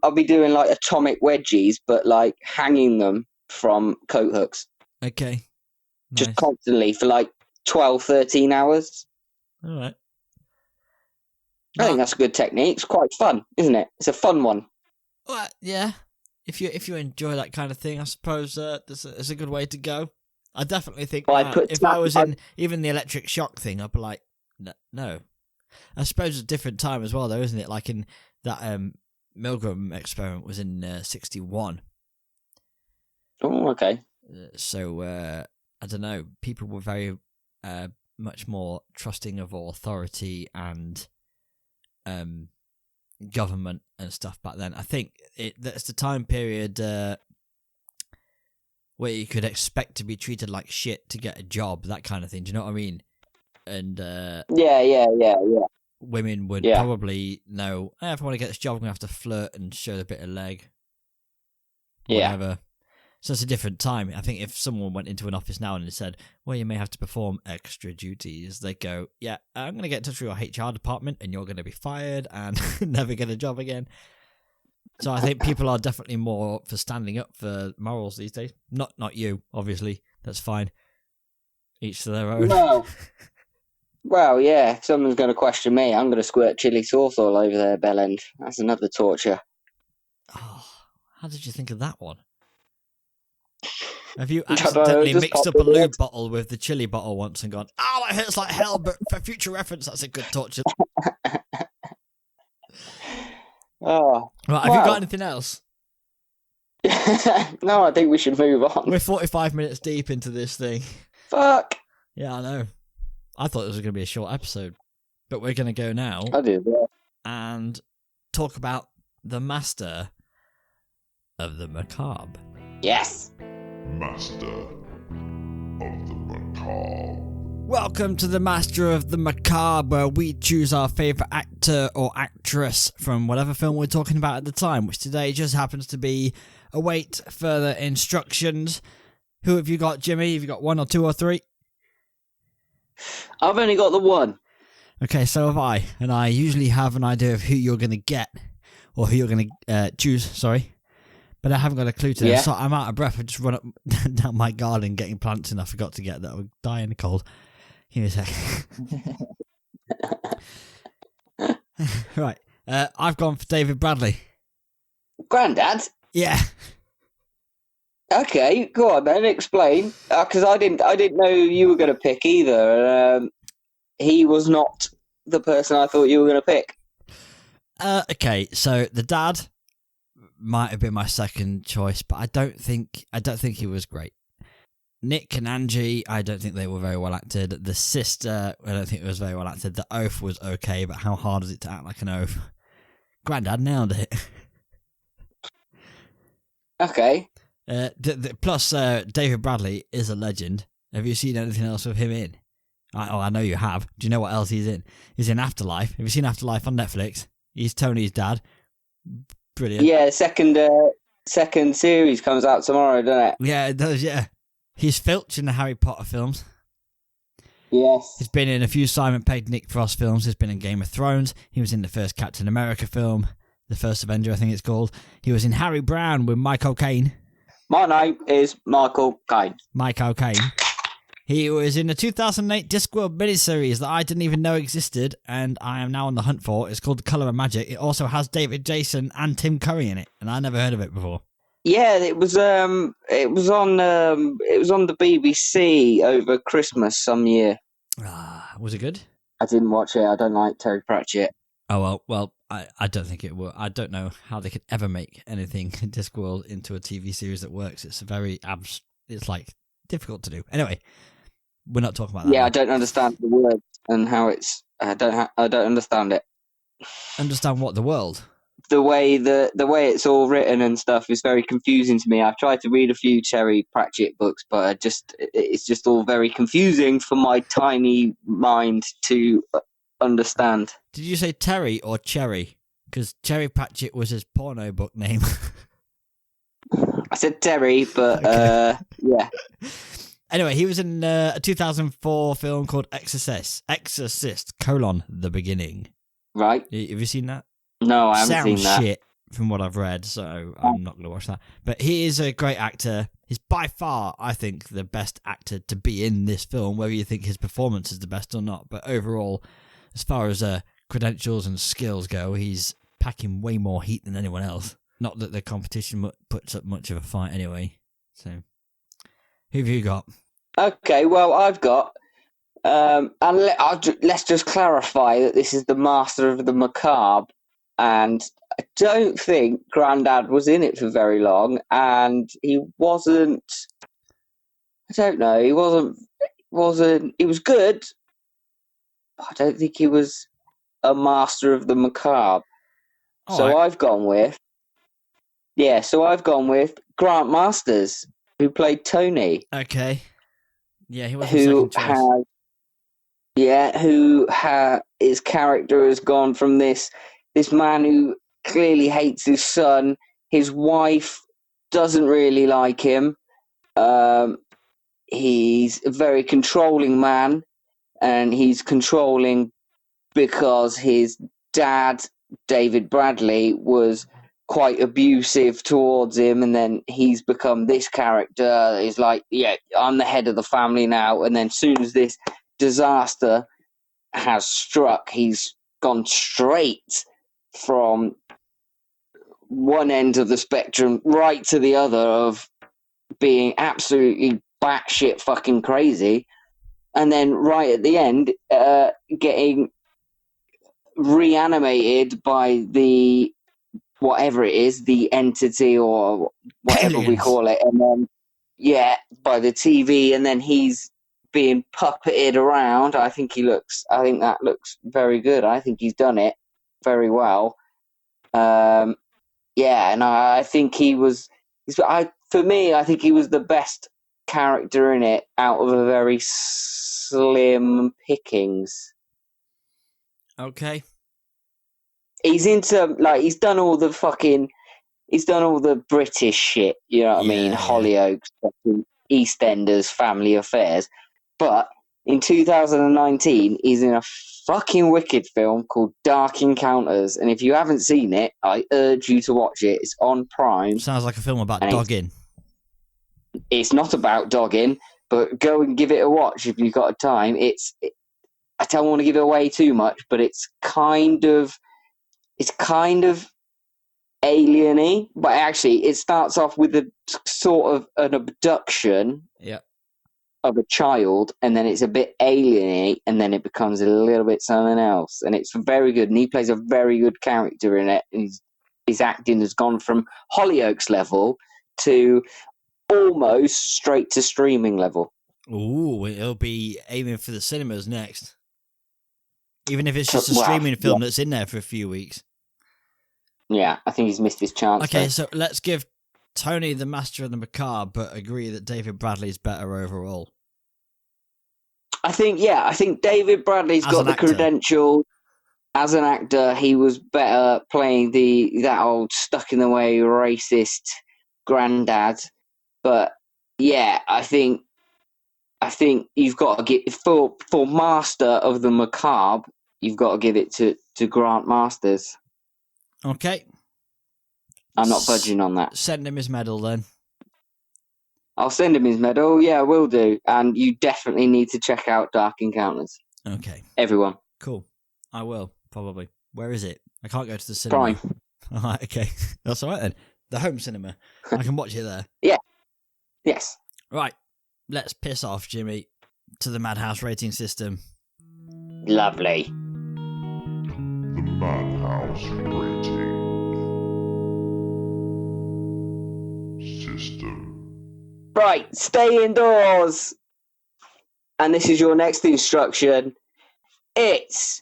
I'll be doing like atomic wedgies, but like hanging them from coat hooks. Okay. Just Nice. constantly for like 12, 13 hours. All right. I think that's a good technique. It's quite fun, isn't it? It's a fun one. Well, yeah. If you enjoy that kind of thing, I suppose it's a good way to go. I definitely think if I was in even the electric shock thing, I'd be like, no. I suppose it's a different time as well, though, isn't it? Like in that Milgram experiment was in 1961. Oh, okay. So I don't know. People were very much more trusting of authority and government and stuff back then. I think that's the time period where you could expect to be treated like shit to get a job, that kind of thing. Do you know what I mean? And yeah. Women would probably know, if I want to get this job, I'm going to have to flirt and show a bit of leg. Whatever. Yeah. So it's a different time. I think if someone went into an office now and said, well, you may have to perform extra duties, they go, yeah, I'm going to get in touch with your HR department and you're going to be fired and never get a job again. So I think people are definitely more for standing up for morals these days. Not you, obviously. That's fine. Each to their own. No. Well, yeah, if someone's going to question me, I'm going to squirt chili sauce all over their bell end. That's another torture. Oh, how did you think of that one? Have you accidentally mixed up a lube bottle with the chili bottle once and gone, oh, that hurts like hell, but for future reference, that's a good torture. Oh. Right, have you got anything else? No, I think we should move on. We're 45 minutes deep into this thing. Fuck. Yeah, I know. I thought it was going to be a short episode, but we're going to go now. I did, yeah. And talk about the master of the macabre. Yes. Master of the Macabre. Welcome to the Master of the Macabre, where we choose our favourite actor or actress from whatever film we're talking about at the time, which today just happens to be await further instructions. Who have you got, Jimmy? Have you got one or two or three? I've only got the one. Okay, so have I. And I usually have an idea of who you're going to get, or who you're going to choose, sorry. But I haven't got a clue to this, so I'm out of breath. I just run up down my garden getting plants and I forgot to get that. I would die in the cold. Give me a sec. Right. I've gone for David Bradley. Grandad? Yeah. Okay, go on then, explain. Because I didn't know you were going to pick either. He was not the person I thought you were going to pick. Okay, so the dad might have been my second choice, but I don't think he was great. Nick and Angie, I don't think they were very well acted. The sister, I don't think it was very well acted. The oaf was okay, but how hard is it to act like an oaf? Grandad nailed it. Okay. Plus, David Bradley is a legend. Have you seen anything else with him in? I know you have. Do you know what else he's in? He's in Afterlife. Have you seen Afterlife on Netflix? He's Tony's dad. Brilliant. Yeah, second series comes out tomorrow, doesn't it? Yeah, it does, yeah. He's Filch in the Harry Potter films. Yes. He's been in a few Simon Pegg, Nick Frost films. He's been in Game of Thrones. He was in the first Captain America film, The First Avenger, I think it's called. He was in Harry Brown with Michael Caine. My name is Michael Caine. Michael Caine. He was in a 2008 Discworld miniseries that I didn't even know existed, and I am now on the hunt for. It's called The Colour of Magic. It also has David Jason and Tim Curry in it, and I never heard of it before. Yeah, it was on the BBC over Christmas some year. Was it good? I didn't watch it. I don't like Terry Pratchett. Oh, well, I don't think it will. I don't know how they could ever make anything in Discworld into a TV series that works. It's very it's like difficult to do. Anyway, we're not talking about that. Yeah, now. I don't understand the words and how it's. I don't understand it. Understand what the world? The way it's all written and stuff is very confusing to me. I've tried to read a few Terry Pratchett books, but it's just all very confusing for my tiny mind to understand. Did you say Terry or Cherry? Because Terry Pratchett was his porno book name. I said Terry, but Okay. yeah. Anyway, he was in a 2004 film called Exorcist: The Beginning. Right. Have you seen that? No, I haven't Sounds seen that. shit from what I've read, so I'm not going to watch that. But he is a great actor. He's by far, I think, the best actor to be in this film, whether you think his performance is the best or not. But overall, as far as credentials and skills go, he's packing way more heat than anyone else. Not that the competition puts up much of a fight anyway. So, who have you got? Okay, well, I've got... let's just clarify that this is the Master of the Macabre, and I don't think Grandad was in it for very long, and he wasn't... I don't know, he wasn't... He was good, but I don't think he was a Master of the Macabre. So I've gone with Grant Masters, who played Tony. Okay. Yeah, he was the second choice. His character has gone from this man who clearly hates his son. His wife doesn't really like him. He's a very controlling man, and he's controlling because his dad, David Bradley, was quite abusive towards him, and then he's become this character. He's like, yeah, I'm the head of the family now, and then as soon as this disaster has struck, he's gone straight from one end of the spectrum right to the other of being absolutely batshit fucking crazy, and then right at the end getting reanimated by the whatever it is, the entity or whatever we call it, and then by the TV, and then he's being puppeted around. I think that looks very good. I think he's done it very well. And I think for me, I think he was the best character in it out of a very slim pickings. Okay. He's into, like, he's done all the British shit, you know what I mean? Hollyoaks, EastEnders, Family Affairs. But in 2019, he's in a fucking wicked film called Dark Encounters. And if you haven't seen it, I urge you to watch it. It's on Prime. Sounds like a film about dogging. It's not about dogging, but go and give it a watch if you've got time. I don't want to give it away too much, but it's kind of alien-y, but actually it starts off with a sort of an abduction of a child, and then it's a bit alien-y, and then it becomes a little bit something else, and it's very good, and he plays a very good character in it, and his acting has gone from Hollyoaks level to almost straight to streaming level. Ooh, it'll be aiming for the cinemas next. Even if it's just a streaming film that's in there for a few weeks. Yeah, I think he's missed his chance. Okay, so let's give Tony the Master of the Macabre, but agree that David Bradley's better overall. I think David Bradley's got the credentials as an actor. He was better playing that old stuck in the way racist granddad. But yeah, I think you've got to get for Master of the Macabre. You've got to give it to Grant Masters. Okay. I'm not budging on that. Send him his medal then. I'll send him his medal. Yeah, I will do. And you definitely need to check out Dark Encounters. Okay. Everyone. Cool. I will, probably. Where is it? I can't go to the cinema. Prime. All right, okay. That's all right then. The home cinema. I can watch it there. Yeah. Yes. Right. Let's piss off, Jimmy, to the Madhouse rating system. Lovely. The Madhouse rating system. Right, stay indoors. And this is your next instruction. It's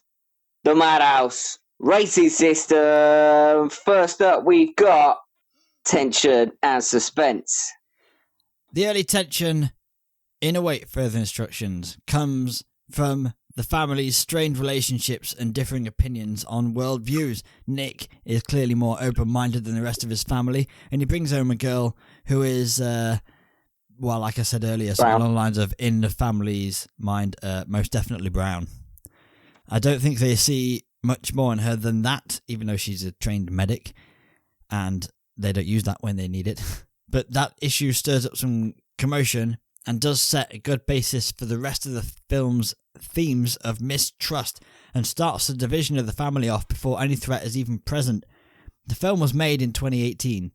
the Madhouse rating system. First up, we've got tension and suspense. The early tension, in await further instructions, comes from the family's strained relationships and differing opinions on world views. Nick is clearly more open-minded than the rest of his family, and he brings home a girl who is, well, like I said earlier, something along the lines of, in the family's mind, most definitely brown. I don't think they see much more in her than that, even though she's a trained medic, and they don't use that when they need it. But that issue stirs up some commotion and does set a good basis for the rest of the film's themes of mistrust and starts the division of the family off before any threat is even present. The film was made in 2018,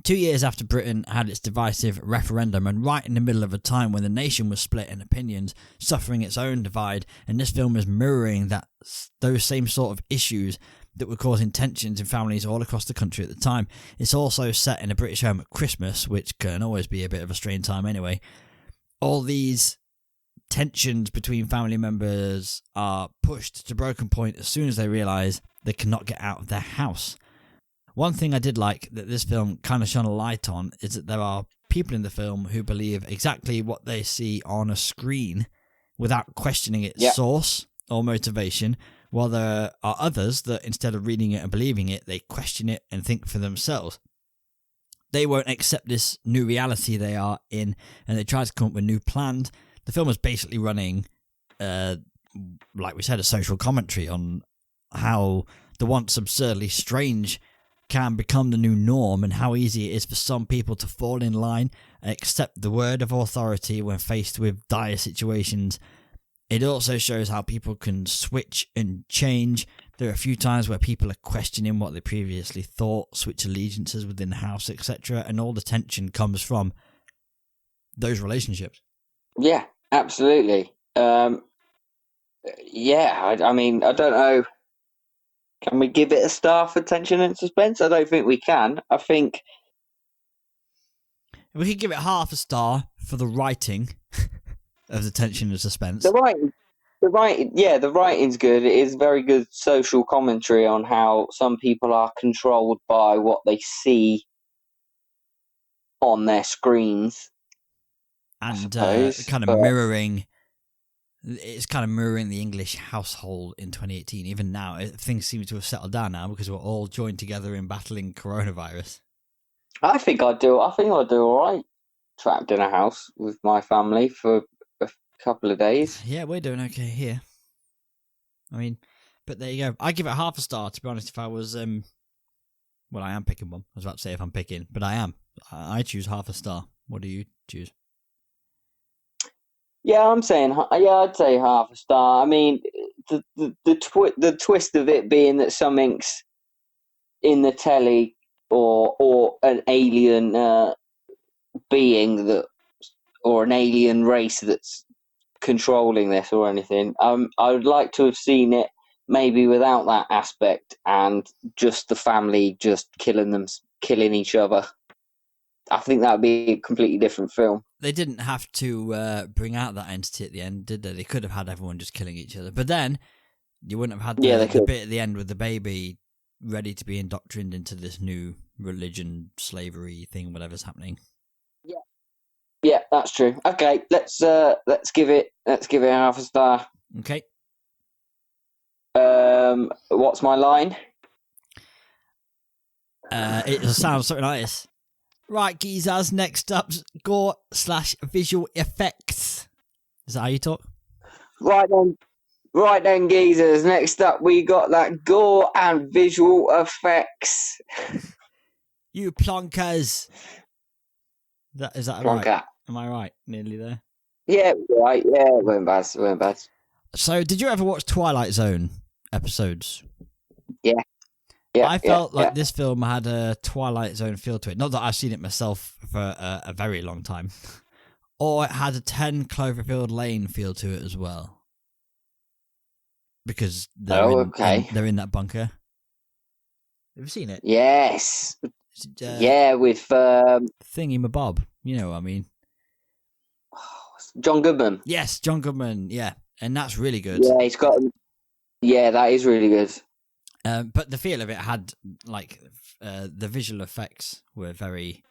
2 years after Britain had its divisive referendum and right in the middle of a time when the nation was split in opinions, suffering its own divide, and this film is mirroring those same sort of issues that were causing tensions in families all across the country at the time. It's also set in a British home at Christmas, which can always be a bit of a strange time anyway. All these tensions between family members are pushed to broken point as soon as they realise they cannot get out of their house. One thing I did like that this film kind of shone a light on is that there are people in the film who believe exactly what they see on a screen without questioning its source or motivation, while there are others that instead of reading it and believing it, they question it and think for themselves. They won't accept this new reality they are in, and they try to come up with new plans. The film is basically running, like we said, a social commentary on how the once absurdly strange can become the new norm and how easy it is for some people to fall in line and accept the word of authority when faced with dire situations. It also shows how people can switch and change. There are a few times where people are questioning what they previously thought, switch allegiances within the house, etc., and all the tension comes from those relationships. Yeah, absolutely. I mean, I don't know. Can we give it a star for tension and suspense? I don't think we can. I think we could give it half a star for the writing of the tension and suspense. The writing's good. It is very good social commentary on how some people are controlled by what they see on their screens. And kind of mirroring the English household in 2018. Even now, things seem to have settled down now because we're all joined together in battling coronavirus. I think I'd do all right trapped in a house with my family for a couple of days. Yeah, we're doing okay here. I mean, but there you go. I give it half a star, to be honest. If I was, well, I am picking one. I was about to say if I'm picking, but I am. I choose half a star. What do you choose? Yeah, I'd say half a star. I mean, the twist of it being that something's in the telly or an alien being or an alien race that's controlling this or anything. I would like to have seen it maybe without that aspect and just the family just killing each other. I think that would be a completely different film. They didn't have to bring out that entity at the end, did they? They could have had everyone just killing each other. But then you wouldn't have had the bit at the end with the baby ready to be indoctrinated into this new religion, slavery thing, whatever's happening. Yeah, that's true. Okay, let's give it half a star. Okay. What's my line? It sounds something like this. Right, geezers, next up, gore/visual effects. Is that how you talk? Right then, geezers, next up we got that gore and visual effects. You plonkers. Is that Plonk right? out. Am I right? Nearly there. Yeah, right. Yeah, it weren't bad. It weren't bad. So, did you ever watch Twilight Zone episodes? Yeah. Yeah, I felt like yeah. this film had a Twilight Zone feel to it. Not that I've seen it myself for a very long time. Or it had a 10 Cloverfield Lane feel to it as well. Because they're, they're in that bunker. Have you seen it? Yes. It, Yeah, with Thingy Mabob. You know what I mean? John Goodman. Yes, John Goodman. Yeah. And that's really good. Yeah, he's got. Yeah, that is really good. But the feel of it had, like, the visual effects were very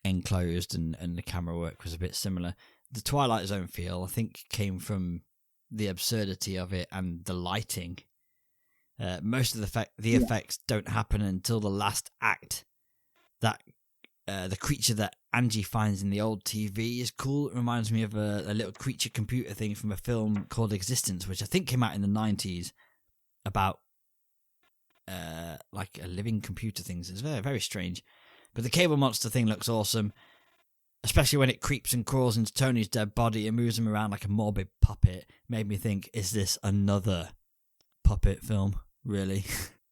enclosed and the camera work was a bit similar. The Twilight Zone feel, I think, came from the absurdity of it and the lighting. Most of the effects don't happen until the last act. That the creature that Angie finds in the old TV is cool. It reminds me of a little creature computer thing from a film called Existence, which I think came out in the 90s, about like a living computer things. It's very, very strange. But the cable monster thing looks awesome, especially when it creeps and crawls into Tony's dead body and moves him around like a morbid puppet. Made me think, is this another puppet film? Really?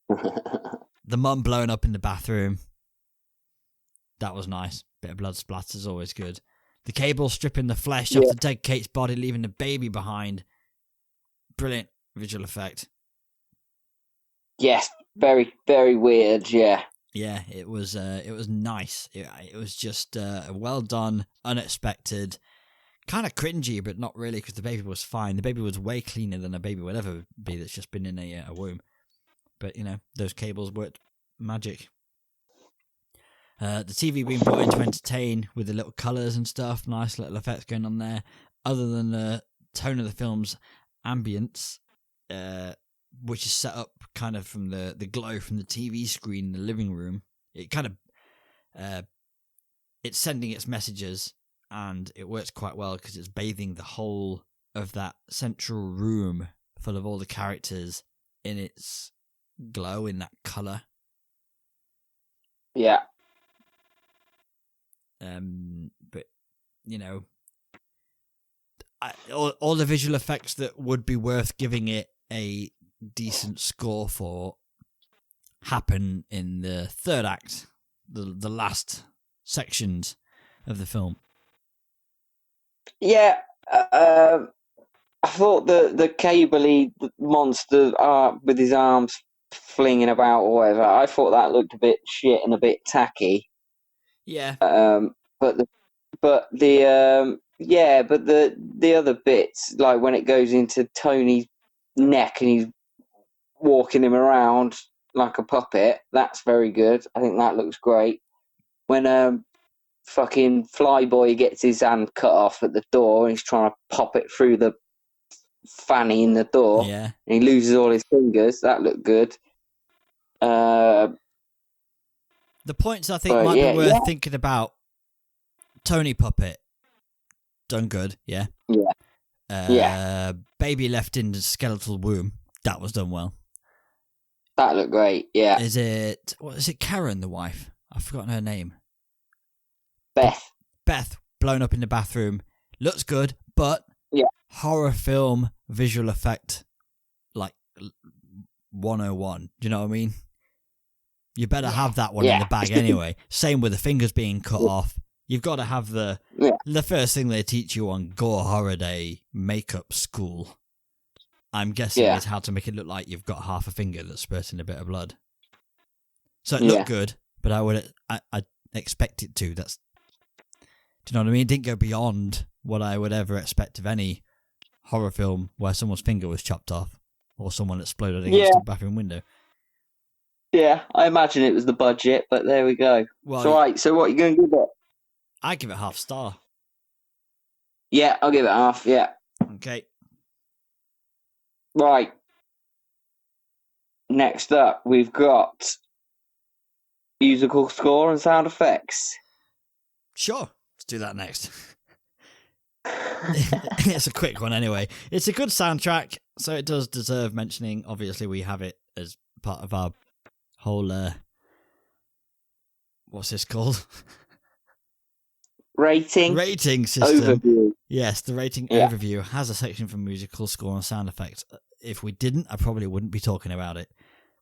The mum blowing up in the bathroom. That was nice. Bit of blood splatters, always good. The cable stripping the flesh off the dead Kate's body, leaving the baby behind. Brilliant visual effect. Yes, very, very weird. Yeah. Yeah, it was nice. It was just well done, unexpected, kind of cringy, but not really, because the baby was fine. The baby was way cleaner than a baby would ever be that's just been in a womb. But, you know, those cables worked magic. The TV being brought in to entertain with the little colours and stuff, nice little effects going on there. Other than the tone of the film's ambience, which is set up kind of from the glow from the TV screen in the living room. It kind of it's sending its messages, and it works quite well because it's bathing the whole of that central room full of all the characters in its glow, in that colour. Yeah. But you know, all the visual effects that would be worth giving it a decent score for happen in the third act, the last sections of the film. Yeah, I thought the cabley monster with his arms flinging about or whatever, I thought that looked a bit shit and a bit tacky. Yeah. But the other bits, like when it goes into Tony's neck and he's walking him around like a puppet, that's very good. I think that looks great. When fucking Flyboy gets his hand cut off at the door and he's trying to pop it through the fanny in the door, Yeah. and he loses all his fingers, that looked good. The points I think might be worth thinking about. Tony puppet, done good, yeah. Yeah. Baby left in the skeletal womb, that was done well. That looked great, yeah. Is it Karen, the wife? I've forgotten her name. Beth, blown up in the bathroom, looks good, but horror film visual effect, like 101. Do you know what I mean? You better have that one in the bag anyway. Same with the fingers being cut off. You've got to have the first thing they teach you on Gore Horror Day makeup school. I'm guessing is how to make it look like you've got half a finger that's spurting a bit of blood. So it looked good, but I expect it to. Do you know what I mean? It didn't go beyond what I would ever expect of any horror film where someone's finger was chopped off or someone exploded against a bathroom window. Yeah, I imagine it was the budget, but there we go. Well, so what are you going to give it? I give it half star. Yeah, I'll give it half, yeah. Okay. Right. Next up, we've got musical score and sound effects. Sure, let's do that next. It's a quick one anyway. It's a good soundtrack, so it does deserve mentioning. Obviously, we have it as part of our whole... what's this called? rating system. overview. Yes, the rating Yeah. overview has a section for musical score and sound effects. If we didn't, I probably wouldn't be talking about it.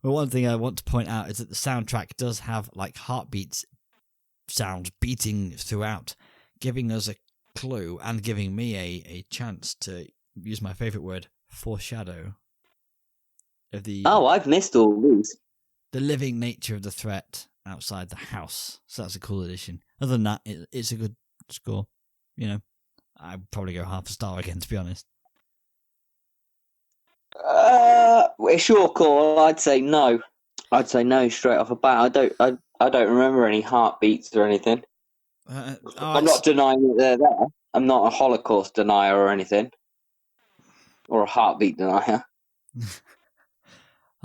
But one thing I want to point out is that the soundtrack does have like heartbeats sounds beating throughout, giving us a clue and giving me a chance to use my favourite word, foreshadow, of the I've missed all these. the living nature of the threat outside the house. So that's a cool addition. Other than that, it's a good score. You know, I'd probably go half a star again, to be honest. It's your call. I'd say no. I'd say no straight off the bat. I don't remember any heartbeats or anything. I'm not denying that they're there. I'm not a Holocaust denier or anything, or a heartbeat denier.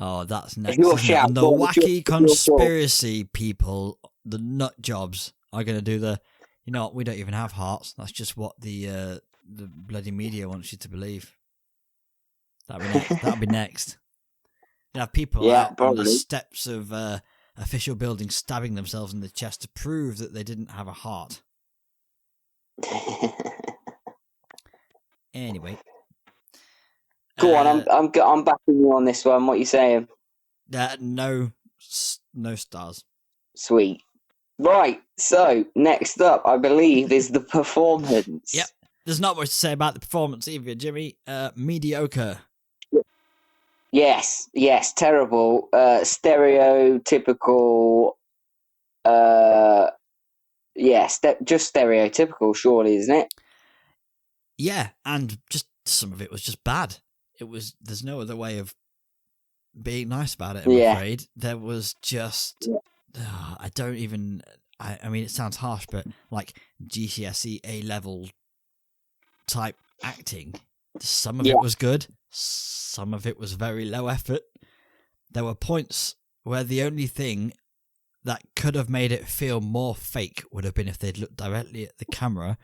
Oh, that's next. Your Isn't it? shout, And the go on, it's wacky your conspiracy people, the nut jobs, are going to do the. You know what? We don't even have hearts. That's just what the bloody media wants you to believe. That'll be next. That'll be next. You have people Yeah, out on probably. the steps of official buildings stabbing themselves in the chest to prove that they didn't have a heart. Anyway. Go on, I'm backing you on this one. What you saying? No stars. Sweet. Right. So next up, I believe, is the performance. Yep. There's not much to say about the performance either, Jimmy. Mediocre. Yes. Terrible. Stereotypical. Just stereotypical, surely, isn't it? Yeah, and just some of it was just bad. There's no other way of being nice about it, I'm afraid. There was just, I mean, it sounds harsh, but like GCSE A-level type acting. Some of it was good, some of it was very low effort. There were points where the only thing that could have made it feel more fake would have been if they'd looked directly at the camera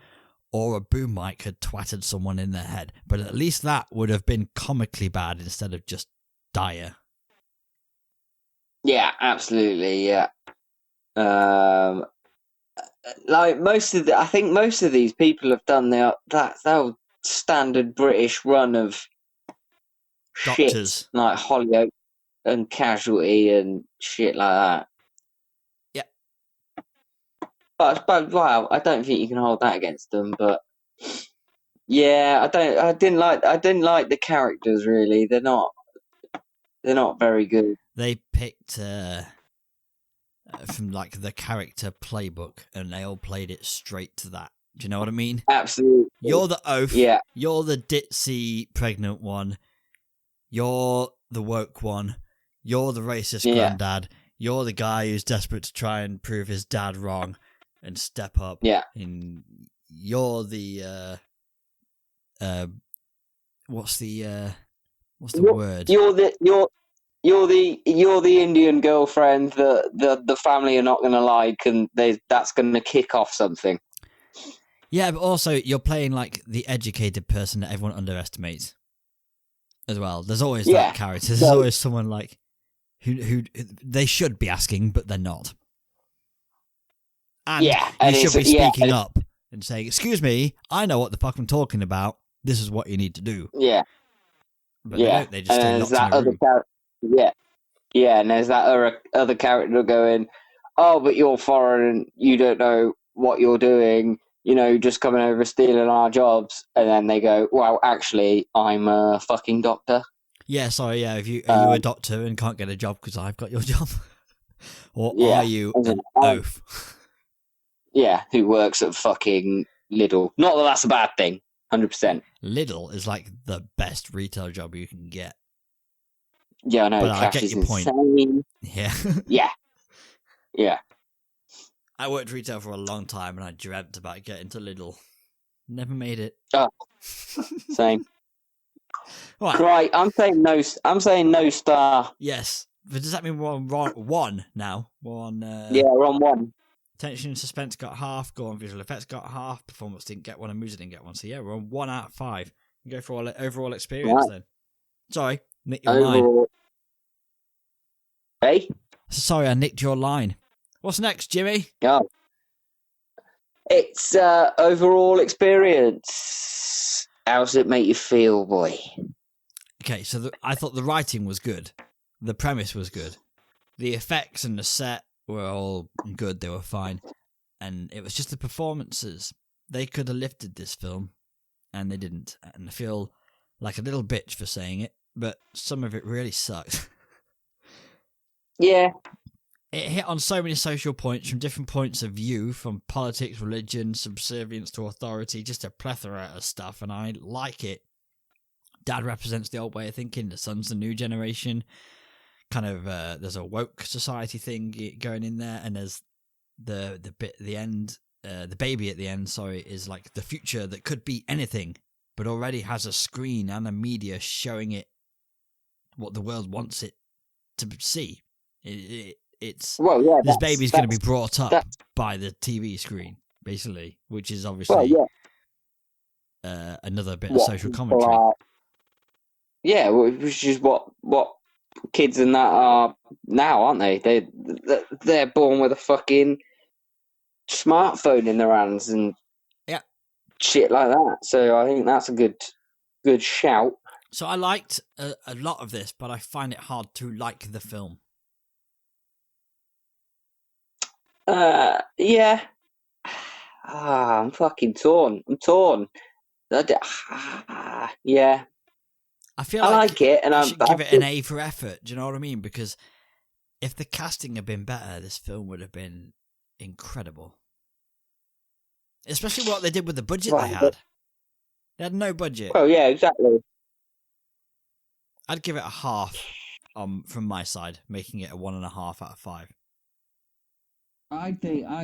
or a boom mic had twatted someone in their head. But at least that would have been comically bad instead of just dire. Yeah, absolutely. Yeah. Like I think most of these people have done that standard British run of Doctors. shit, like Hollyoaks and Casualty and shit like that. Yep. But wow, I don't think you can hold that against them. But yeah, I didn't like the characters really. They're not very good. They picked from like the character playbook and they all played it straight to that. Do you know what I mean? Absolutely. You're the oaf. Yeah. You're the ditzy pregnant one. You're the woke one. You're the racist granddad. You're the guy who's desperate to try and prove his dad wrong and step up. Yeah. And you're the what's the word? You're the Indian girlfriend that the family are not going to like, and that's going to kick off something. Yeah, but also you're playing like the educated person that everyone underestimates as well. There's always that character. There's always someone like who they should be asking, but they're not. And you should be speaking up and saying, "Excuse me, I know what the fuck I'm talking about. This is what you need to do." Yeah. But they don't. They just stay locked in a room. Yeah, and there's that other character going, "Oh, but you're foreign, you don't know what you're doing, just coming over stealing our jobs." And then they go, "Well, actually, I'm a fucking doctor." Yeah, sorry, yeah. Are you a doctor and can't get a job because I've got your job? Or are you an oaf? Yeah, who works at fucking Lidl. Not that that's a bad thing, 100%. Lidl is like the best retail job you can get. Yeah, I know. But I Cash get is your point. insane. Yeah. Yeah. I worked retail for a long time and I dreamt about getting to Lidl. Never made it. Oh, same. Right. I'm saying no. I'm saying no star. Yes. But does that mean we're on one now? We're on. Yeah, we're on one. Tension and suspense got half. Go on, visual effects got half. Performance didn't get one, and music didn't get one. So yeah, we're on 1 out of 5. You go for overall experience then. Sorry, nicked your line. Hey. Sorry, I nicked your line. What's next, Jimmy? Oh. It's overall experience. How does it make you feel, boy? Okay, so I thought the writing was good. The premise was good. The effects and the set were all good. They were fine. And it was just the performances. They could have lifted this film, and they didn't. And I feel like a little bitch for saying it, but some of it really sucked. Yeah. It hit on so many social points from different points of view, from politics, religion, subservience to authority, just a plethora of stuff, and I like it. Dad represents the old way of thinking, the son's the new generation. Kind of, there's a woke society thing going in there, and there's the bit at the end, the baby at the end, sorry, is like the future that could be anything, but already has a screen and a media showing it what the world wants it to see. It's Well, yeah. this baby's going to be brought up by the TV screen, basically, which is obviously another bit of social commentary. Yeah, which is what kids and that are now, aren't they? They're born with a fucking smartphone in their hands and shit like that. So I think that's a good shout. So I liked a lot of this, but I find it hard to like the film. Yeah. I'm fucking torn. I'm torn. Yeah. I feel I like it, and I I should give it an A for effort. Do you know what I mean? Because if the casting had been better, this film would have been incredible. Especially what they did with the budget they had. They had no budget. Well, yeah, exactly. I'd give it a half from my side, making it a 1.5 out of 5. I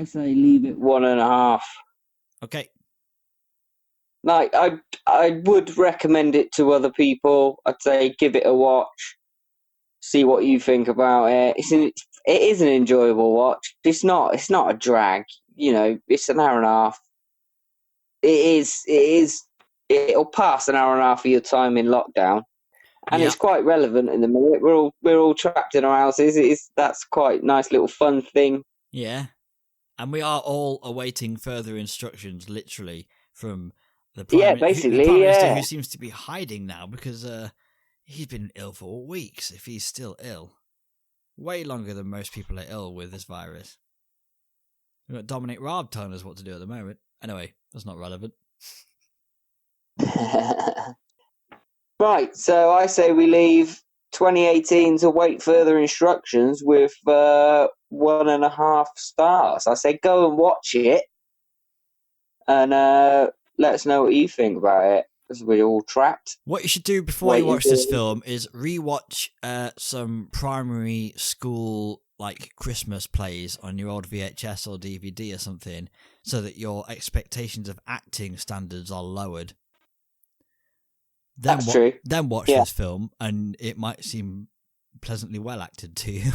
say leave it 1.5. Okay. Like, I would recommend it to other people. I'd say give it a watch. See what you think about it. It is an enjoyable watch. It's not a drag. You know, it's an hour and a half. It'll pass an hour and a half of your time in lockdown. And it's quite relevant in the minute. We're all trapped in our houses. That's quite nice little fun thing. Yeah. And we are all awaiting further instructions, literally, from the Prime Minister, who seems to be hiding now because he's been ill for weeks, if he's still ill. Way longer than most people are ill with this virus. We've got Dominic Raab telling us what to do at the moment. Anyway, that's not relevant. Right, so I say we leave 2018 to wait further instructions with 1.5 stars. I say go and watch it and let us know what you think about it, because we're all trapped. What you should do before you watch this film is rewatch some primary school like Christmas plays on your old VHS or DVD or something, so that your expectations of acting standards are lowered. That's true. Then watch this film, and it might seem pleasantly well acted to you.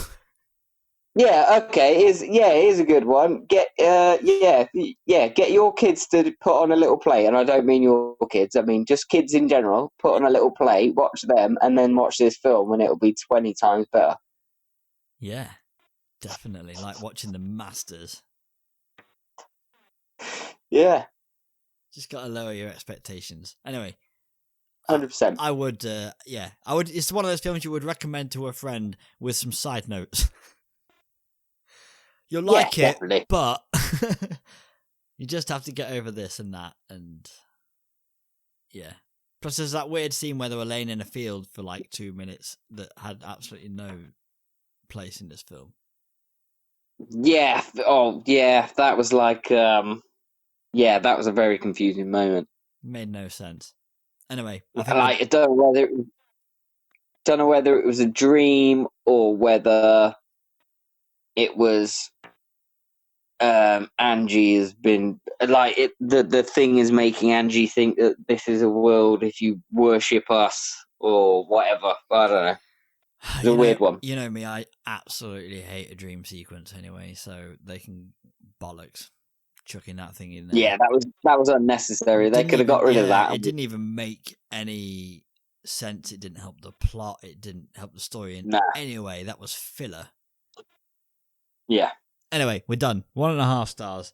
Yeah, okay. It is a good one. Get get your kids to put on a little play, and I don't mean your kids. I mean just kids in general. Put on a little play, watch them, and then watch this film, and it'll be 20 times better. Yeah, definitely. Like watching The Masters. Yeah. Just got to lower your expectations. Anyway. 100%. I would, I would. It's one of those films you would recommend to a friend with some side notes. You'll like it, definitely. But you just have to get over this and that, and yeah. Plus, there's that weird scene where they were laying in a field for like 2 minutes that had absolutely no place in this film. Yeah. Oh, yeah. That was like, that was a very confusing moment. Made no sense. Anyway, I don't know whether it was a dream or whether it was Angie has been like it. The thing is making Angie think that this is a world if you worship us or whatever. I don't know. It's a weird one. You know me, I absolutely hate a dream sequence anyway, so they can bollocks. Chucking that thing in there. Yeah, that was unnecessary. They could have got rid of that. It didn't even make any sense. It didn't help the plot. It didn't help the story in any way. That was filler. Yeah. Anyway, we're done. 1.5 stars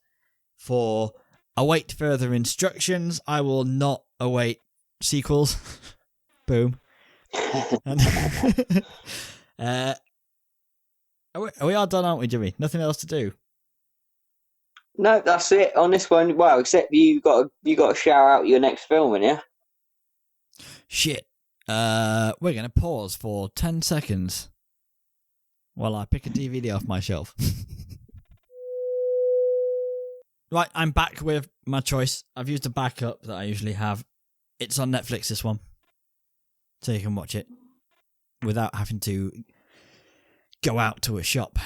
for await further instructions. I will not await sequels. Boom. And we are done, aren't we, Jimmy? Nothing else to do. No, that's it on this one. Well, except you got to shout out your next film, ain't you? Shit. We're going to pause for 10 seconds while I pick a DVD off my shelf. Right, I'm back with my choice. I've used a backup that I usually have. It's on Netflix, this one. So you can watch it without having to go out to a shop.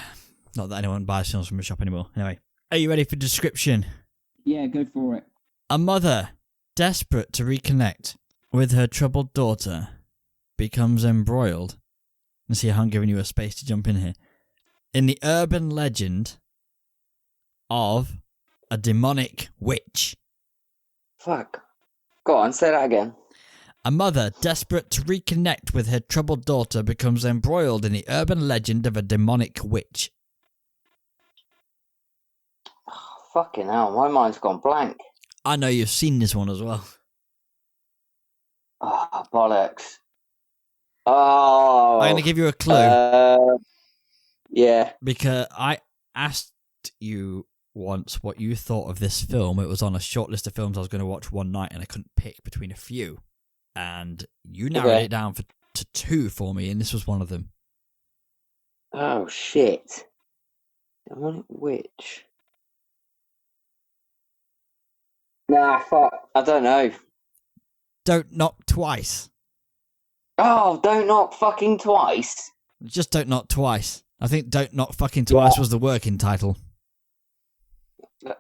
Not that anyone buys films from a shop anymore. Anyway, are you ready for description? Yeah, go for it. A mother, desperate to reconnect with her troubled daughter, becomes embroiled. Let's see how I'm giving you a space to jump in here. In the urban legend of a demonic witch. Fuck. Go on, say that again. A mother, desperate to reconnect with her troubled daughter, becomes embroiled in the urban legend of a demonic witch. Oh, fucking hell, my mind's gone blank. I know you've seen this one as well. Oh, bollocks. Oh. I'm going to give you a clue. Yeah. Because I asked you once what you thought of this film. It was on a short list of films I was going to watch one night and I couldn't pick between a few. And you narrowed it down to 2 for me, and this was one of them. Oh, shit. Demonic witch. Nah, fuck. I don't know. Don't Knock Twice. Oh, Don't Knock fucking twice. Just Don't Knock Twice. I think Don't Knock Fucking Twice was the working title.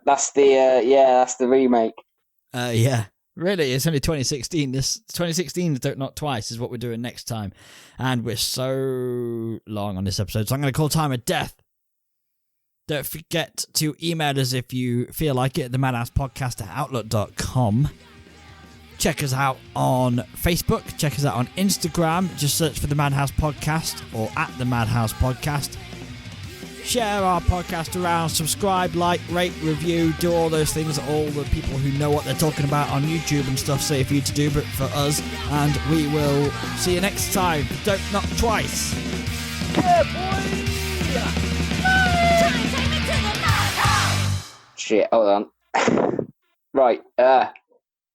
That's the, that's the remake. Yeah. Really, it's only 2016. This 2016's Don't Knock Twice is what we're doing next time. And we're so long on this episode, so I'm going to call time a death. Don't forget to email us if you feel like it, themadhousepodcast@outlook.com. Check us out on Facebook. Check us out on Instagram. Just search for The Madhouse Podcast or @The Madhouse Podcast. Share our podcast around, subscribe, like, rate, review, do all those things that all the people who know what they're talking about on YouTube and stuff say for you to do, but for us. And we will see you next time. Don't Knock Twice. Yeah, boy! Shit, hold on. Right,